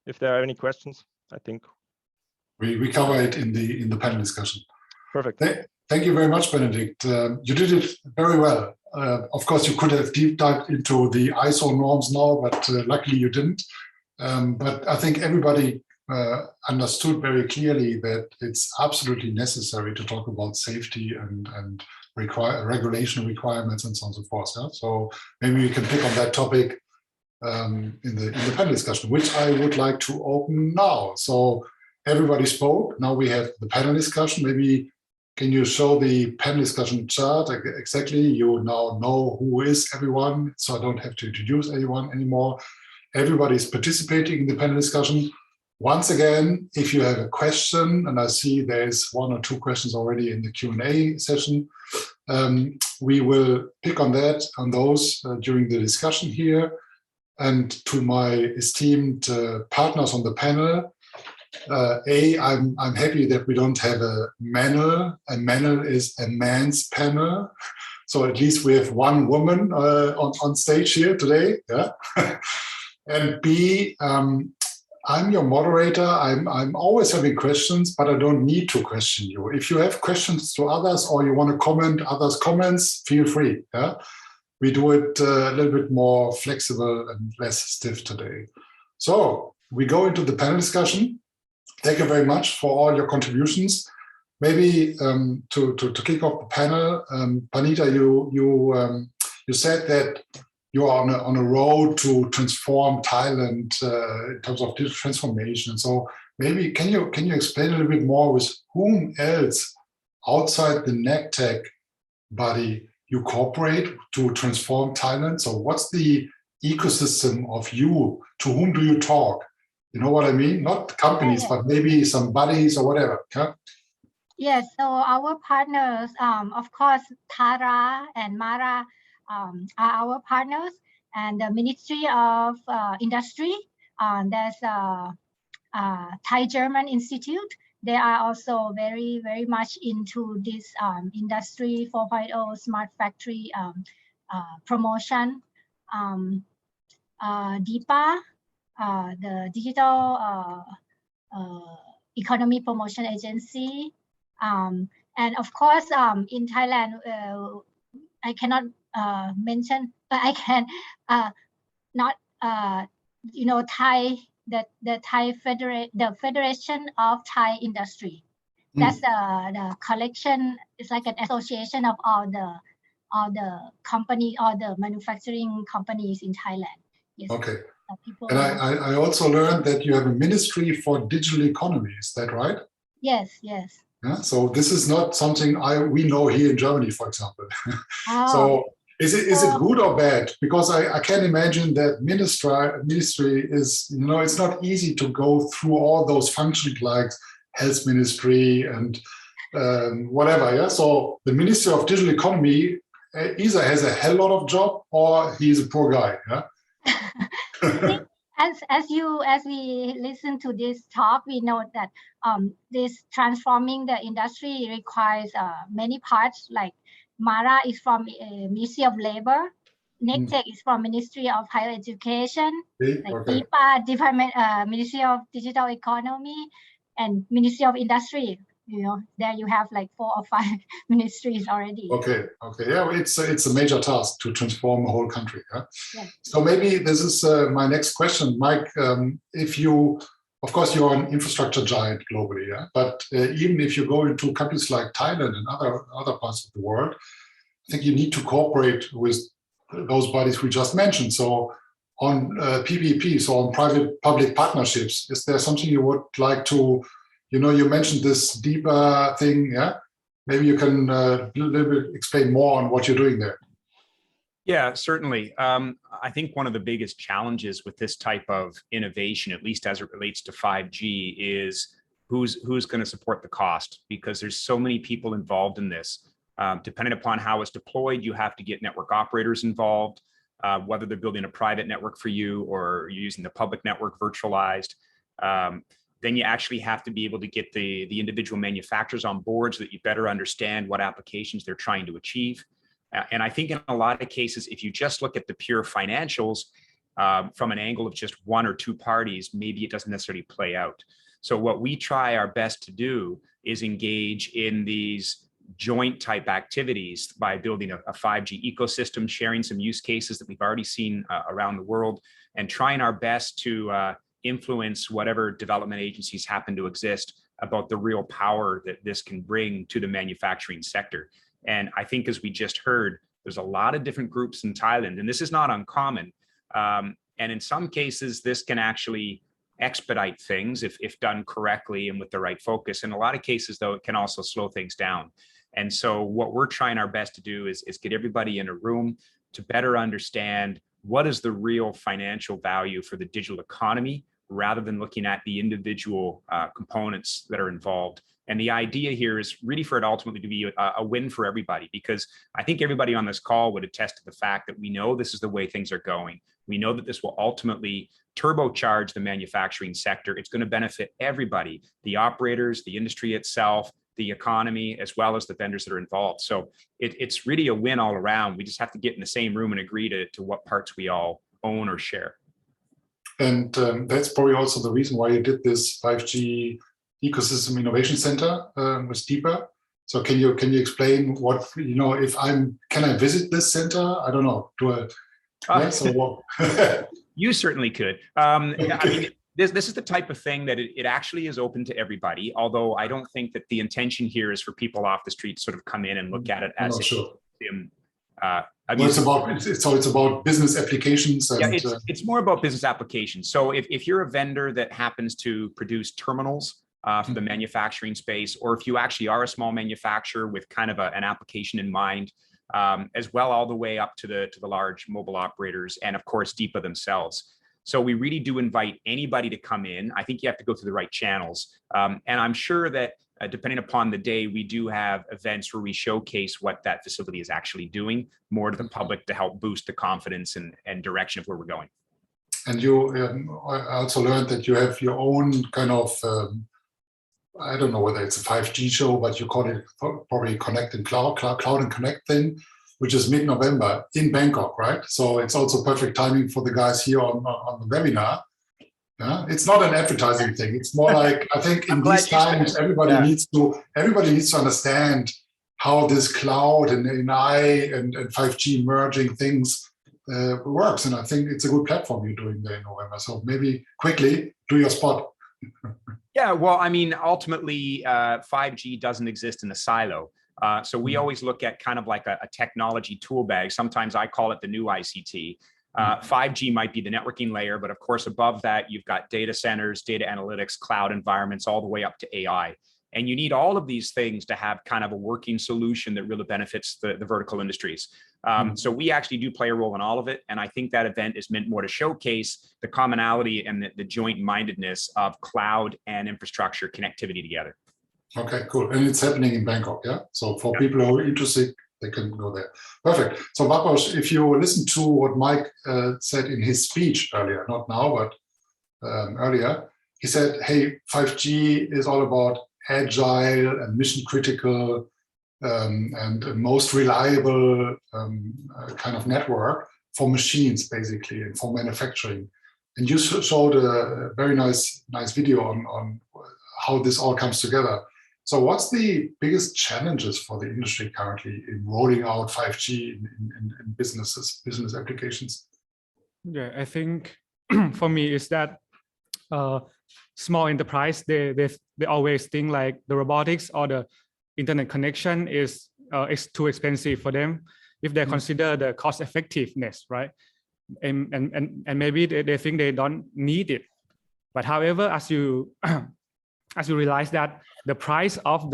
Speaker 6: If there are any questions, I think
Speaker 1: we cover it in the panel discussion.
Speaker 6: Perfect.
Speaker 1: Thank you very much, Benedict. You did it very well. Of course, you could have deep dived into the ISO norms now, but luckily you didn't. But I think everybody understood very clearly that it's absolutely necessary to talk about safety and regulation requirements and so on and so forth. Yeah? So maybe we can pick on that topic in the panel discussion, which I would like to open now. So everybody spoke. Now we have the panel discussion. Maybe can you show the panel discussion chart exactly? You now know who is everyone, so I don't have to introduce anyone anymore. Everybody is participating in the panel discussion. Once again, if you have a question, and I see there's 1 or 2 questions already in the Q&A session, we will pick on those during the discussion here. And to my esteemed partners on the panel, I'm happy that we don't have a manel. A manel is a man's panel. So at least we have one woman on stage here today. Yeah. And B, I'm your moderator. I'm always having questions, but I don't need to question you. If you have questions to others, or you want to comment others' comments, feel free. Yeah? We do it a little bit more flexible and less stiff today. So we go into the panel discussion. Thank you very much for all your contributions. Maybe to kick off the panel, Panita, you said that you are on a road to transform Thailand in terms of digital transformation. So maybe can you explain a little bit more with whom else outside the NECTEC body you cooperate to transform Thailand? So what's the ecosystem of you? To whom do you talk? You know what I mean? Not companies, but maybe some bodies or whatever. Yeah?
Speaker 2: Yes, so our partners, of course, Tara and Mara are our partners, and the Ministry of Industry, there's a Thai-German Institute. They are also very, very much into this Industry 4.0 smart factory promotion. DIPA, the Digital Economy Promotion Agency. And of course, in Thailand, I cannot mention, but I can not, Thai, the Thai Federation of Thai Industry. That's the collection. It's like an association of all the company, all the manufacturing companies in Thailand. Yes.
Speaker 1: Okay. And I also learned that you have a ministry for digital economy. Is that right?
Speaker 2: Yes. Yes.
Speaker 1: Yeah. So this is not something we know here in Germany, for example.
Speaker 2: Oh.
Speaker 1: So is it good or bad? Because I can imagine that ministry is, it's not easy to go through all those functions like health ministry and whatever. Yeah. So the Ministry of Digital Economy either has a hell lot of job or he's a poor guy. Yeah.
Speaker 2: As we listen to this talk, we know that this transforming the industry requires many parts. Like Mara is from Ministry of Labor, NECTEC is from Ministry of Higher Education, DIPA, Department Ministry of Digital Economy, and Ministry of Industry. There you have like 4 or 5 ministries already.
Speaker 1: Okay. Yeah, it's a major task to transform a whole country. Yeah?
Speaker 2: Yes.
Speaker 1: So maybe this is my next question, Mike. of course, you're an infrastructure giant globally, yeah. But even if you go into countries like Thailand and other parts of the world, I think you need to cooperate with those bodies we just mentioned. So on PPP, so on private-public partnerships, is there something you would like to, you mentioned this deeper thing, yeah? Maybe you can a little bit explain more on what you're doing there.
Speaker 3: Yeah, certainly. I think one of the biggest challenges with this type of innovation, at least as it relates to 5G, is who's going to support the cost, because there's so many people involved in this. Depending upon how it's deployed, you have to get network operators involved, whether they're building a private network for you or you're using the public network virtualized. Then you actually have to be able to get the individual manufacturers on board so that you better understand what applications they're trying to achieve. And I think in a lot of cases, if you just look at the pure financials from an angle of just one or two parties, maybe it doesn't necessarily play out. So what we try our best to do is engage in these joint type activities by building a 5G ecosystem, sharing some use cases that we've already seen around the world, and trying our best to influence whatever development agencies happen to exist about the real power that this can bring to the manufacturing sector. And I think, as we just heard, there's a lot of different groups in Thailand, and this is not uncommon. And in some cases, this can actually expedite things if done correctly and with the right focus. In a lot of cases, though, it can also slow things down. And so what we're trying our best to do is get everybody in a room to better understand what is the real financial value for the digital economy, rather than looking at the individual components that are involved. And the idea here is really for it ultimately to be a win for everybody, because I think everybody on this call would attest to the fact that we know this is the way things are going. We know that this will ultimately turbocharge the manufacturing sector. It's going to benefit everybody, the operators, the industry itself, the economy, as well as the vendors that are involved. So it's really a win all around. We just have to get in the same room and agree to what parts we all own or share. And that's probably also the reason why you did this 5G Ecosystem Innovation Center with Deepa. So can you explain what, if can I visit this center? I don't know. You certainly could. Okay. I mean, this is the type of thing that it actually is open to everybody, although I don't think that the intention here is for people off the street to sort of come in and look at it as
Speaker 1: it's about business applications. And,
Speaker 3: yeah, it's more about business applications. So if you're a vendor that happens to produce terminals for the manufacturing space, or if you actually are a small manufacturer with kind of an application in mind, as well all the way up to the large mobile operators, and of course Deepa themselves. So we really do invite anybody to come in. I think you have to go through the right channels, and I'm sure that depending upon the day, we do have events where we showcase what that facility is actually doing more to the public to help boost the confidence and direction of where we're going.
Speaker 1: And you I also learned that you have your own kind of, I don't know whether it's a 5G show, but you call it probably Connect and Cloud and Connect thing, which is mid-November in Bangkok, right? So it's also perfect timing for the guys here on the webinar. Yeah, it's not an advertising thing. It's more like, I think in these times, everybody needs to understand how this cloud and AI and 5G merging things works. And I think it's a good platform you're doing there in November. So maybe quickly do your spot.
Speaker 3: Yeah, well, I mean, ultimately, 5G doesn't exist in a silo. So we always look at kind of like a technology tool bag. Sometimes I call it the new ICT. 5G might be the networking layer, but of course, above that, you've got data centers, data analytics, cloud environments, all the way up to AI. And you need all of these things to have kind of a working solution that really benefits the vertical industries. So we actually do play a role in all of it. And I think that event is meant more to showcase the commonality and the joint mindedness of cloud and infrastructure connectivity together.
Speaker 1: Okay, cool. And it's happening in Bangkok, yeah? So for people who are interested, they can go there. Perfect. So Wapoch, if you listen to what Mike said in his speech earlier, not now, but earlier, he said, hey, 5G is all about agile and mission critical and most reliable kind of network for machines, basically, and for manufacturing. And you showed a very nice video on how this all comes together. So what's the biggest challenges for the industry currently in rolling out 5G in business applications?
Speaker 4: Yeah, I think for me is that small enterprise, they always think like the robotics or the internet connection is too expensive for them if they consider the cost effectiveness, right? And maybe they think they don't need it. But however, as you as you realize that the price of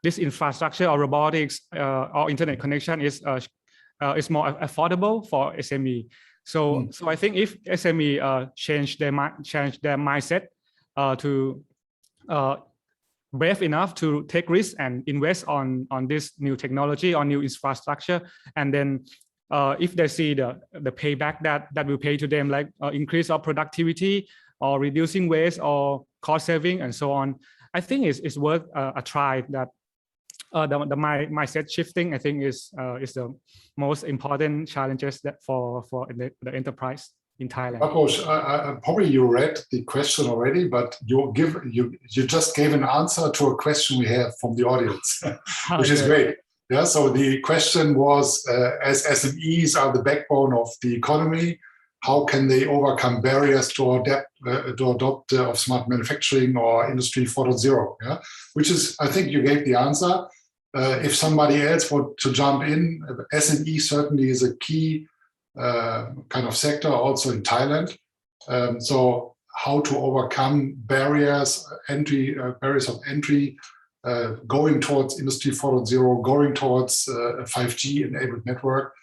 Speaker 4: this infrastructure or robotics or internet connection is more affordable for SME. So I think if SME change their mindset to brave enough to take risks and invest on this new technology or new infrastructure, and then if they see the payback that will pay to them, like increase of productivity or reducing waste or cost saving and so on, I think it's worth a try. That the mindset shifting, I think, is the most important challenges that for the enterprise in Thailand.
Speaker 1: Wapoch, probably you read the question already, but you just gave an answer to a question we have from the audience, which is great. Yeah. So the question was, as SMEs are the backbone of the economy, how can they overcome barriers to adopt of smart manufacturing or Industry 4.0? Yeah, which is, I think you gave the answer. If somebody else wants to jump in, SME certainly is a key kind of sector also in Thailand. So how to overcome barriers of entry, going towards Industry 4.0, going towards a 5G enabled network.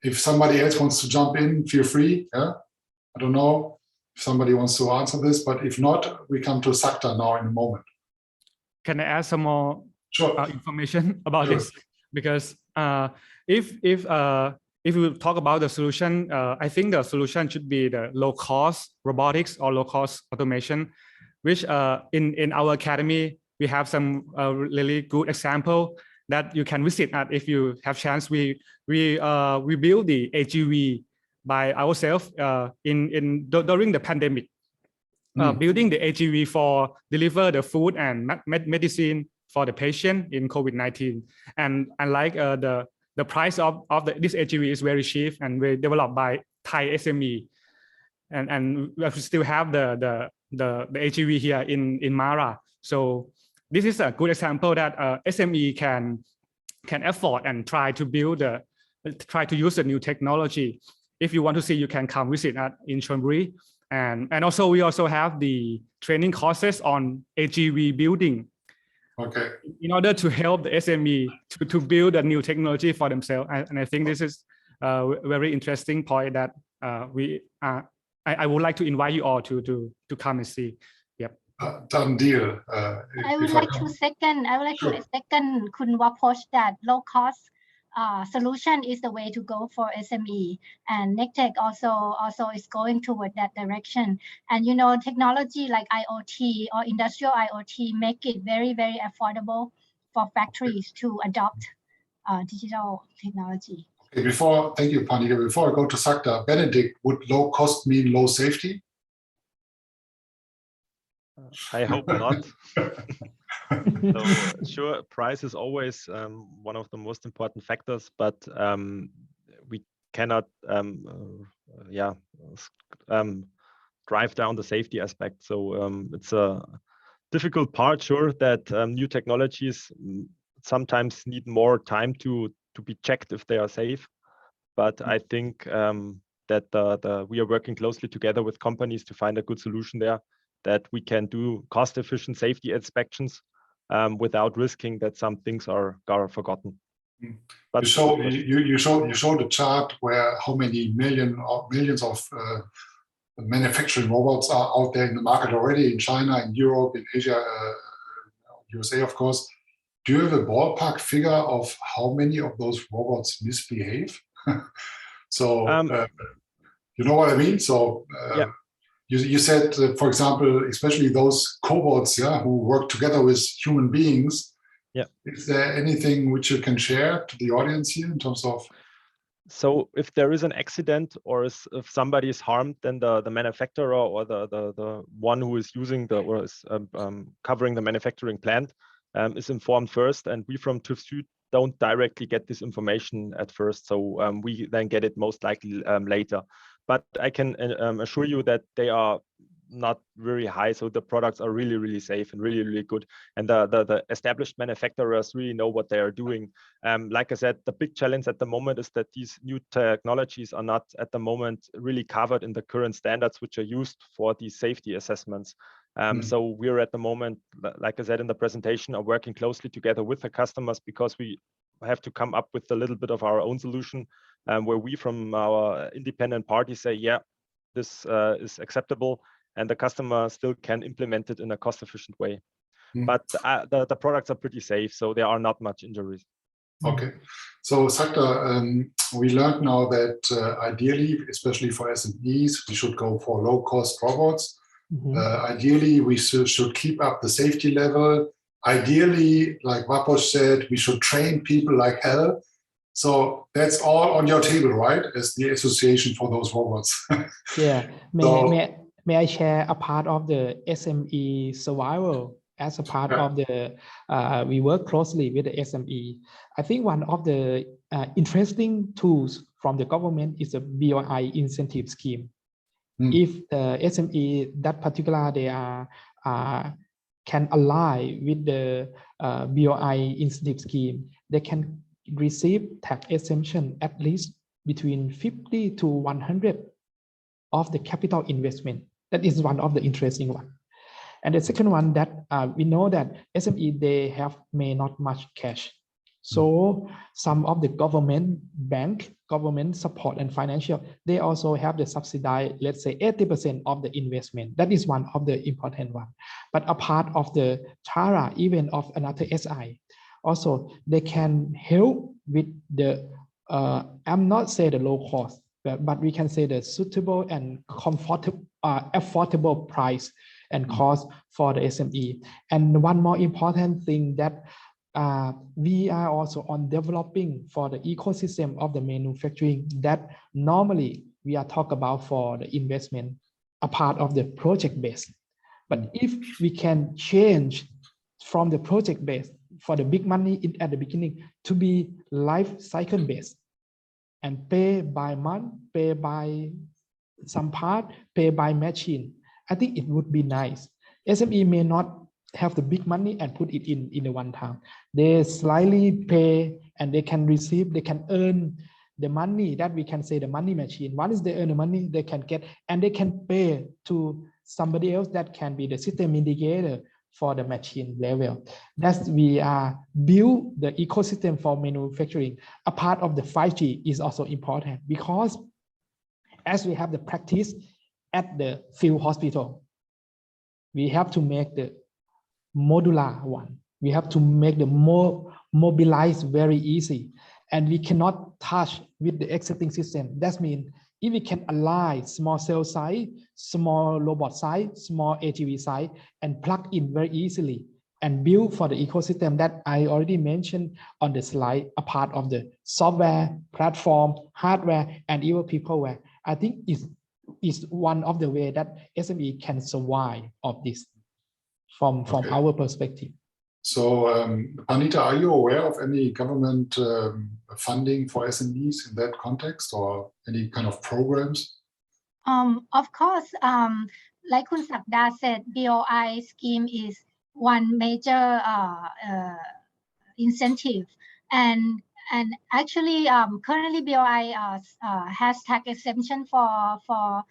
Speaker 1: If somebody else wants to jump in, feel free. Yeah, I don't know if somebody wants to answer this, but if not, we come to Sakta now in a moment.
Speaker 4: Can I add some more information about this? Because if we talk about the solution, I think the solution should be the low-cost robotics or low-cost automation, which in our academy we have some really good example that you can visit at if you have chance. We build the AGV by ourselves during the pandemic, building the AGV for deliver the food and medicine for the patient in COVID-19. And like the price of this AGV is very cheap and very developed by Thai SME, and we still have the AGV here in Mara. So this is a good example that SME can afford and try to use the new technology. If you want to see, you can come visit in Chonburi, and also we also have the training courses on AGV building.
Speaker 1: Okay. In
Speaker 4: order to help the SME to build a new technology for themselves, and I think this is a very interesting point that I would like to invite you all to come and see. Yep.
Speaker 1: Done deal.
Speaker 2: I would like to second Kun Wapoch that low cost solution is the way to go for SME, and NECTEC also is going toward that direction. And technology like IoT or industrial IoT make it very, very affordable for factories to adopt digital technology.
Speaker 1: Okay, thank you, Panita. Before I go to Sakta, Benedict, would low cost mean low safety?
Speaker 6: I hope not. So sure, price is always one of the most important factors, but we cannot drive down the safety aspect. So it's a difficult part, sure, that new technologies sometimes need more time to be checked if they are safe. But I think that we are working closely together with companies to find a good solution there, that we can do cost-efficient safety inspections without risking that some things are forgotten. But
Speaker 1: you showed a chart where how many millions of manufacturing robots are out there in the market already in China, in Europe, in Asia, USA, of course. Do you have a ballpark figure of how many of those robots misbehave? So you know what I mean? So
Speaker 6: yeah.
Speaker 1: You said, for example, especially those cobots, who work together with human beings.
Speaker 6: Yeah.
Speaker 1: Is there anything which you can share to the audience here in terms of?
Speaker 6: So if there is an accident or if somebody is harmed, then the manufacturer or the one who is using or is covering the manufacturing plant is informed first, and we from TÜV Süd don't directly get this information at first. So we then get it most likely later. But I can assure you that they are not very high. So the products are really, really safe and really, really good. And the established manufacturers really know what they are doing. Like I said, the big challenge at the moment is that these new technologies are not at the moment really covered in the current standards which are used for these safety assessments. So we're at the moment, like I said in the presentation, are working closely together with the customers, because we have to come up with a little bit of our own solution, where we from our independent party say, yeah, this is acceptable, and the customer still can implement it in a cost-efficient way. But the products are pretty safe, so there are not much injuries.
Speaker 1: Okay, so Sakta, we learned now that ideally, especially for SMEs, we should go for low-cost robots. Ideally, we should keep up the safety level. Ideally, like Wapoch said, we should train people like hell. So that's all on your table, right? As the association for those robots.
Speaker 5: Yeah. May I share a part of the SME survival as a part of the, we work closely with the SME. I think one of the interesting tools from the government is the BYOND incentive scheme. If the SME, that particular, they are can align with the BYOND incentive scheme, they can receive tax exemption at least between 50 to 100 of the capital investment. That is one of the interesting one. And the second one, that we know that SME, they may not much cash. So some of the government support and financial, they also have the subsidize, let's say 80% of the investment. That is one of the important one. But a part of the TARA, even of another SI, also they can help with the, I'm not say the low cost, but we can say the suitable and comfortable, affordable price and cost for the SME. And one more important thing that we are also on developing for the ecosystem of the manufacturing, that normally we are talk about for the investment, a part of the project base. But if we can change from the project base for the big money at the beginning to be life cycle based and pay by month, pay by some part, pay by machine, I think it would be nice. SME may not have the big money and put it in the one time. They slightly pay and they can receive, they can earn the money, that we can say the money machine. Once they earn the money, they can get, and they can pay to somebody else that can be the system indicator for the machine level. That's we are build the ecosystem for manufacturing. A part of the 5G is also important, because as we have the practice at the field hospital, we have to make the modular one. We have to make the more mobilize very easy, and we cannot touch with the existing system. That means if we can align small cell size, small robot size, small AGV size, and plug in very easily and build for the ecosystem that I already mentioned on the slide, a part of the software, platform, hardware, and even peopleware, I think is one of the way that SME can survive of this from our perspective.
Speaker 1: So, Panita, are you aware of any government funding for SMEs in that context, or any kind of programs?
Speaker 2: Of course, like Kun Sakda said, BOI scheme is one major incentive, and actually currently BOI has tax exemption for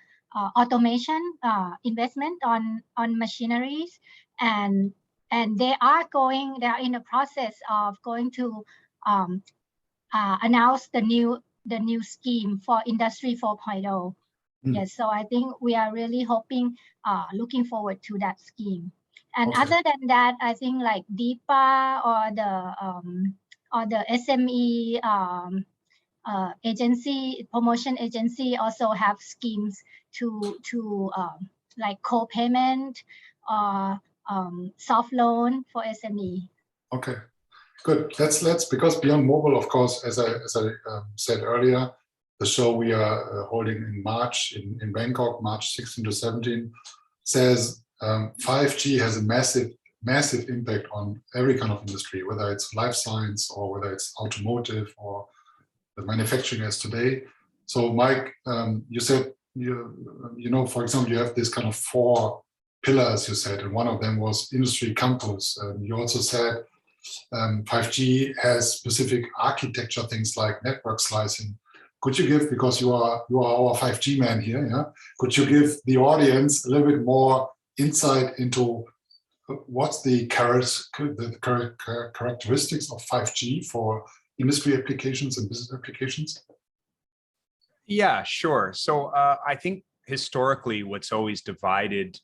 Speaker 2: automation investment on machineries, and they are in the process of going to announce the new scheme for Industry 4.0. Yes, so I think we are really hoping, looking forward to that scheme. And other than that, I think like DIPA or the SME agency, promotion agency also have schemes to like co-payment or soft loan for SME. Okay,
Speaker 1: good. Let's because Beyond Mobile, of course, as I said earlier, the show we are holding in March in Bangkok, March 16 to 17, says 5G has a massive impact on every kind of industry, whether it's life science or whether it's automotive or the manufacturing as today. So Mike, you said you know, for example, you have this kind of 4 pillars, you said, and one of them was industry campus. You also said 5G has specific architecture, things like network slicing. Could you give, because you are our 5G man here, yeah? Could you give the audience a little bit more insight into what's the characteristics of 5G for industry applications and business applications?
Speaker 3: Yeah, sure. So I think historically what's always divided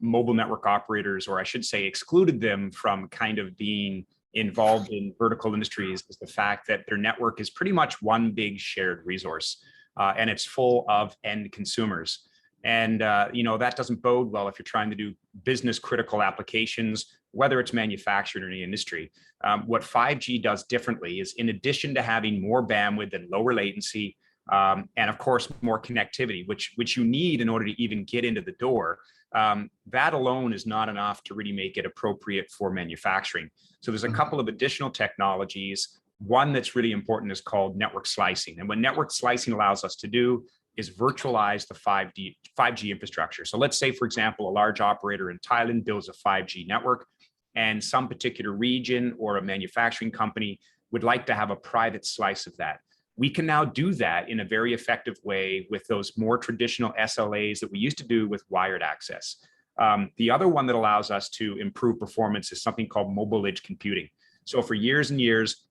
Speaker 3: mobile network operators, or I should say excluded them from kind of being involved in vertical industries, is the fact that their network is pretty much one big shared resource, and it's full of end consumers. And you know, that doesn't bode well if you're trying to do business critical applications, whether it's manufactured or in the industry. What 5G does differently is, in addition to having more bandwidth and lower latency, and of course more connectivity, which you need in order to even get into the door, that alone is not enough to really make it appropriate for manufacturing. So there's a couple of additional technologies. One that's really important is called network slicing. And what network slicing allows us to do is virtualize the 5G infrastructure. So let's say, for example, a large operator in Thailand builds a 5G network, and some particular region or a manufacturing company would like to have a private slice of that. We can now do that in a very effective way with those more traditional SLAs that we used to do with wired access. The other one that allows us to improve performance is something called mobile edge computing. So for years and years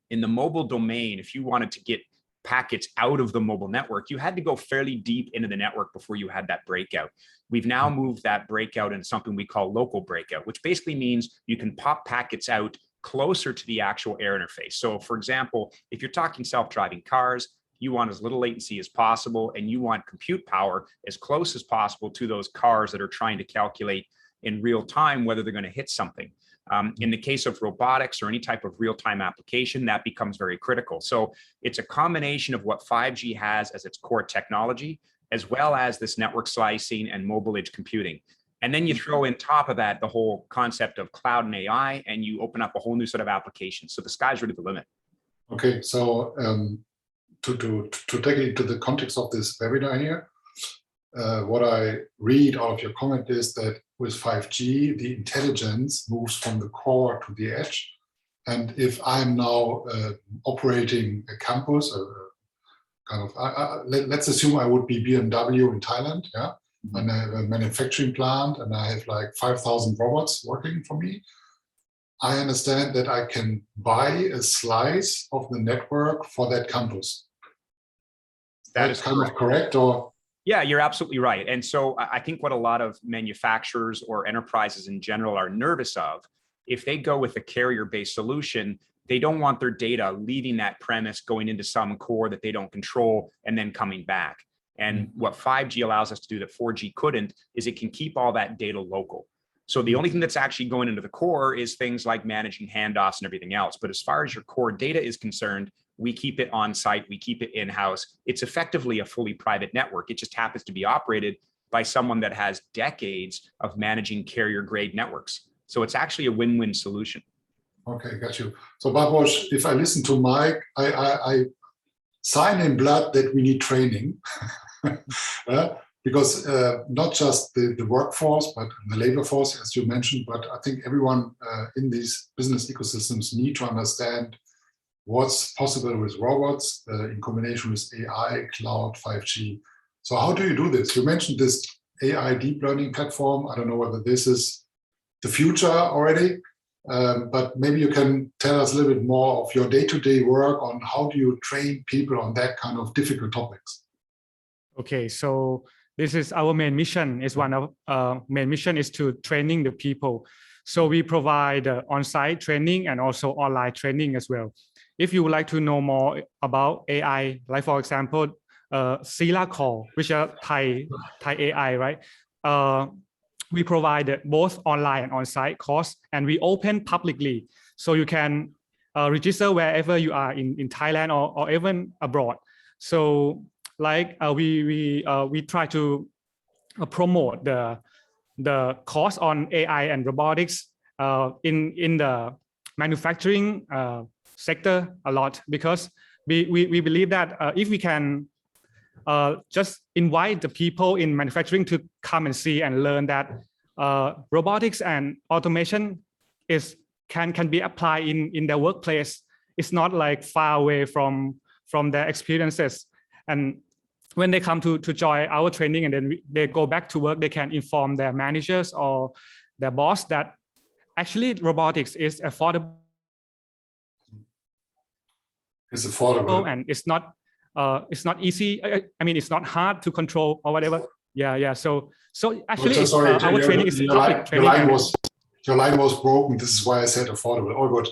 Speaker 3: in the mobile domain, if you wanted to get packets out of the mobile network, you had to go fairly deep into the network before you had that breakout. We've now moved that breakout into something we call local breakout, which basically means you can pop packets out closer to the actual air interface. So for example, if you're talking self-driving cars, you want as little latency as possible, and you want compute power as close as possible to those cars that are trying to calculate in real time whether they're going to hit something. In the case of robotics or any type of real-time application, that becomes very critical. So it's a combination of what 5G has as its core technology, as well as this network slicing and mobile edge computing. And then you throw in top of that the whole concept of cloud and AI, and you open up a whole new set of applications. So the sky's really the limit.
Speaker 1: Okay, so to take it into the context of this webinar here, what I read out of your comment is that with 5G, the intelligence moves from the core to the edge. And if I'm now operating a campus, let's assume I would be BMW in Thailand, yeah? And I have a manufacturing plant and I have like 5,000 robots working for me. I understand that I can buy a slice of the network for that campus.
Speaker 3: That is
Speaker 1: kind of correct, or?
Speaker 3: Yeah, you're absolutely right. And so I think what a lot of manufacturers or enterprises in general are nervous of, if they go with a carrier-based solution, they don't want their data leaving that premise, going into some core that they don't control, and then coming back. And what 5G allows us to do that 4G couldn't is it can keep all that data local. So the only thing that's actually going into the core is things like managing handoffs and everything else. But as far as your core data is concerned, we keep it on site, we keep it in-house. It's effectively a fully private network. It just happens to be operated by someone that has decades of managing carrier grade networks. So it's actually a win-win solution.
Speaker 1: Okay, got you. So Wapoch, if I listen to Mike, I sign in blood that we need training. Because not just the workforce, but the labor force, as you mentioned, but I think everyone in these business ecosystems need to understand what's possible with robots in combination with AI, cloud, 5G. So how do you do this? You mentioned this AI deep learning platform. I don't know whether this is the future already, but maybe you can tell us a little bit more of your day-to-day work on how do you train people on that kind of difficult topics.
Speaker 4: Okay, so this is our main mission. Is one of main mission is to training the people. So we provide on-site training and also online training as well. If you would like to know more about AI, like for example, Sila Call, which are Thai AI, right? We provide both online and on-site course, and we open publicly, so you can register wherever you are in Thailand or even abroad. So like we try to promote the course on AI and robotics in the manufacturing sector a lot, because we believe that if we can just invite the people in manufacturing to come and see and learn that robotics and automation can be applied in their workplace. It's not like far away from their experiences. And when they come to join our training and then they go back to work, they can inform their managers or their boss that actually robotics is affordable.
Speaker 1: It's affordable
Speaker 4: and it's not easy. I mean, it's not hard to control or whatever. Yeah. So actually,
Speaker 1: sorry,
Speaker 4: our training is public training.
Speaker 1: Your line was broken. This is why I said affordable. All good.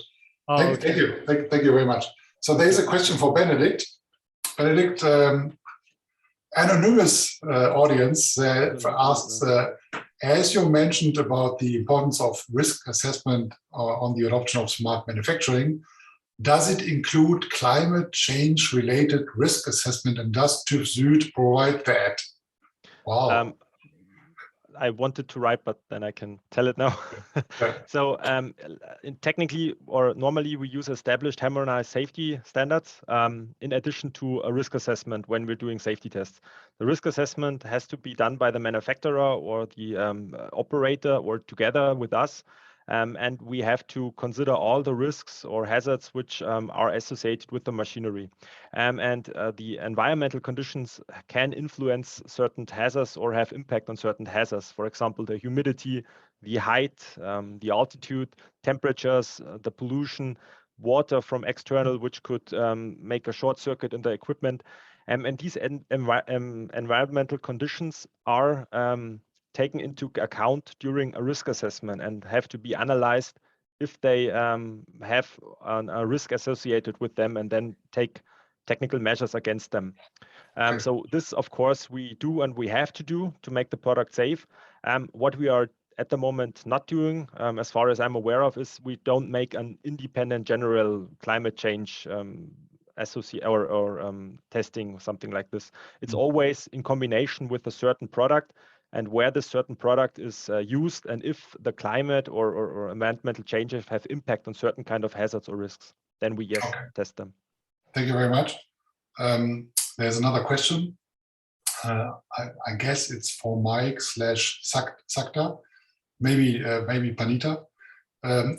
Speaker 1: Thank you. Thank you very much. So there is a question for Benedict. Benedict, anonymous audience asks, as you mentioned about the importance of risk assessment on the adoption of smart manufacturing, does it include climate change related risk assessment, and does TÜV Süd provide that? Wow.
Speaker 6: I wanted to write, but then I can tell it now. So technically or normally we use established harmonized safety standards in addition to a risk assessment when we're doing safety tests. The risk assessment has to be done by the manufacturer or the operator or together with us. And we have to consider all the risks or hazards which are associated with the machinery. And the environmental conditions can influence certain hazards or have impact on certain hazards. For example, the humidity, the height, the altitude, temperatures, the pollution, water from external, which could make a short circuit in the equipment. And these environmental conditions are taken into account during a risk assessment and have to be analyzed if they have a risk associated with them, and then take technical measures against them. So this, of course, we do and we have to do to make the product safe. What we are at the moment not doing, as far as I'm aware of, is we don't make an independent general climate change testing, something like this. It's always in combination with a certain product, and where this certain product is used, and if the climate or environmental changes have impact on certain kind of hazards or risks, then we test them.
Speaker 1: Thank you very much. There's another question. I guess it's for Mike/Sakta, maybe Panita.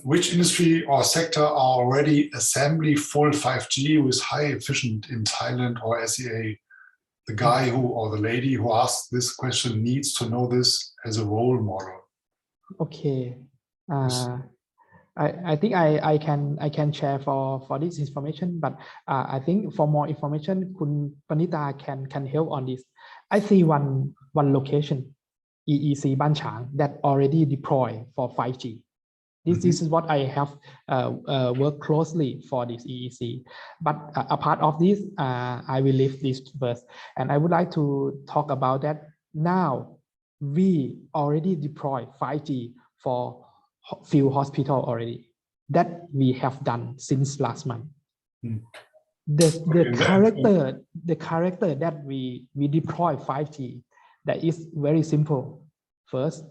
Speaker 1: Which industry or sector are already assembly full 5G with high efficient in Thailand or SEA? The guy or the lady who asked this question needs to know this as a role model.
Speaker 5: Okay. I think I can share for this information, but I think for more information, Kun Panita can help on this. I see one location, EEC Ban Chang, that already deployed for 5G. This is what I have worked closely for this EEC. But a part of this, I will leave this first. And I would like to talk about that. Now, we already deployed 5G for few hospitals already. That we have done since last month. The character that we deploy 5G, that is very simple. First,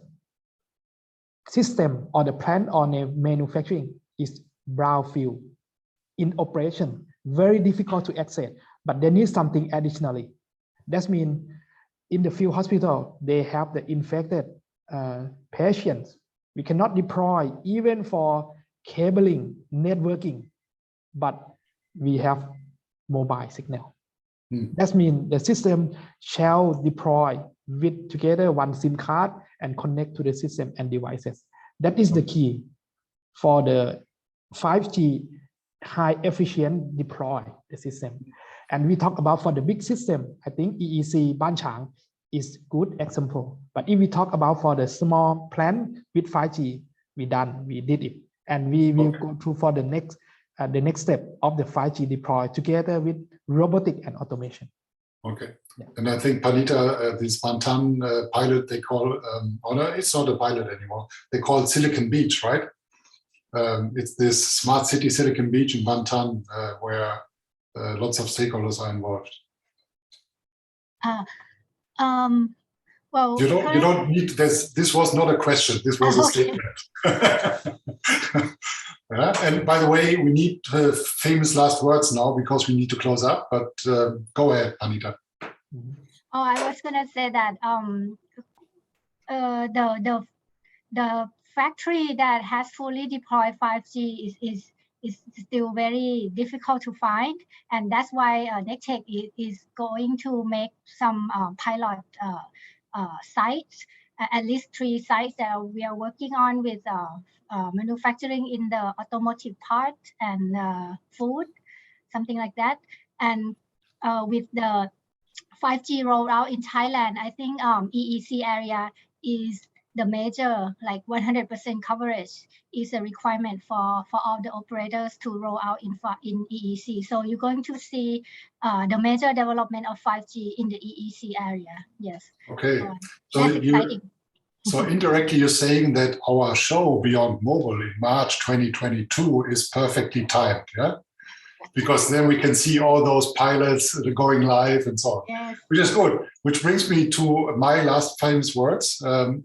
Speaker 5: system or the plant or the manufacturing is brownfield in operation, very difficult to access, but they need something additionally. That means in the field hospital, they have the infected patients. We cannot deploy even for cabling, networking, but we have mobile signal. That means the system shall deploy with together one SIM card and connect to the system and devices. That is the key for the 5G high efficient deploy the system. And we talk about for the big system, I think EEC Ban Chang is good example. But if we talk about for the small plant with 5G, we did it. And we will go through for the next step of the 5G deploy together with robotic and automation.
Speaker 1: Okay. And I think Panita, this Bantan pilot, they call, no, it's not a pilot anymore. They call it Silicon Beach, right? It's this smart city Silicon Beach in Bantan, where lots of stakeholders are involved.
Speaker 2: Well,
Speaker 1: you don't need this. This was not a question. This was a statement. Yeah? And by the way, we need famous last words now because we need to close up. But go ahead, Panita.
Speaker 2: Oh, I was gonna say that the factory that has fully deployed 5G is still very difficult to find, and that's why NECTEC is going to make some pilot sites, at least 3 sites that we are working on with manufacturing in the automotive part and food, something like that. And with the 5G rollout in Thailand, I think EEC area is the major, like 100% coverage is a requirement for all the operators to roll out in EEC. So you're going to see the major development of 5G in the EEC area. Yes.
Speaker 1: Okay. So
Speaker 2: that's exciting.
Speaker 1: So indirectly, you're saying that our show Beyond Mobile in March 2022 is perfectly timed, yeah? Because then we can see all those pilots going live and so on,
Speaker 2: yes.
Speaker 1: Which is good. Which brings me to my last famous words.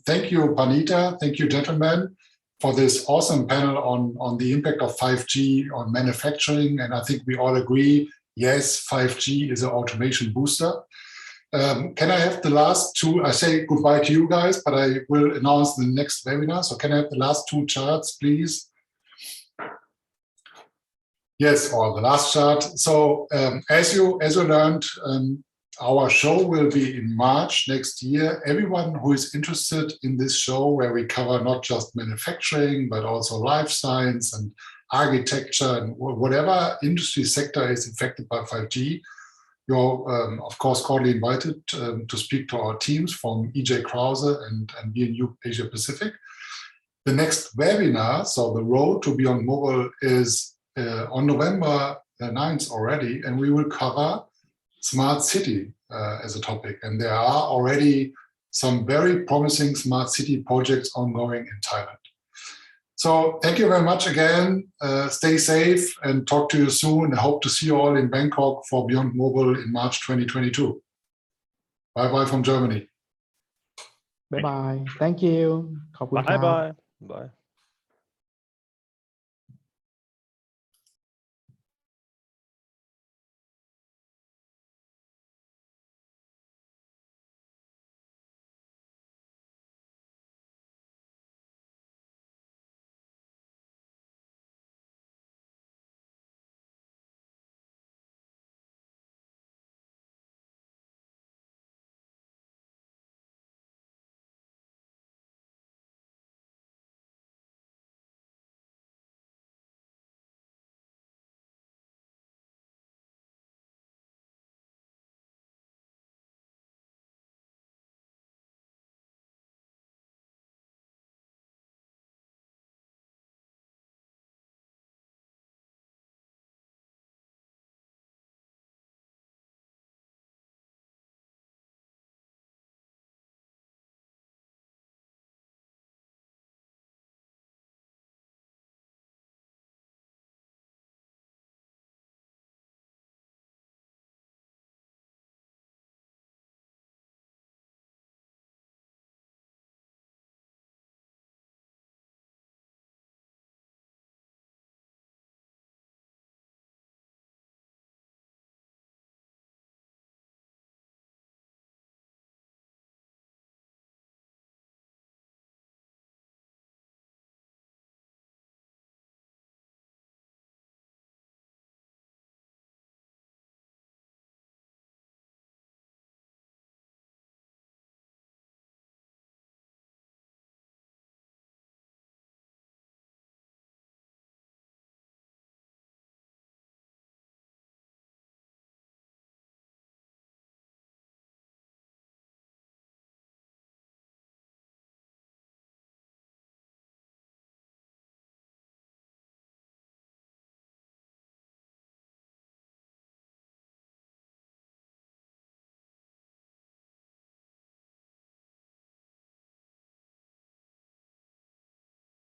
Speaker 1: Thank you, Panita. Thank you, gentlemen, for this awesome panel on the impact of 5G on manufacturing. And I think we all agree, yes, 5G is an automation booster. Can I have the last 2? I say goodbye to you guys, but I will announce the next webinar. So can I have the last 2 charts, please? Yes, or the last chart. So as you learned, our show will be in March next year. Everyone who is interested in this show, where we cover not just manufacturing, but also life science and architecture and whatever industry sector is affected by 5G, you're, of course, cordially invited to speak to our teams from EJ Krause and BNU Asia Pacific. The next webinar, so the Road to Beyond Mobile, is on November 9th already, and we will cover smart city as a topic. And there are already some very promising smart city projects ongoing in Thailand. So thank you very much again. Stay safe and talk to you soon. I hope to see you all in Bangkok for Beyond Mobile in March 2022. Bye-bye from Germany.
Speaker 5: Bye-bye. Thank you. ขอบคุณครับ
Speaker 6: Bye bye. Bye.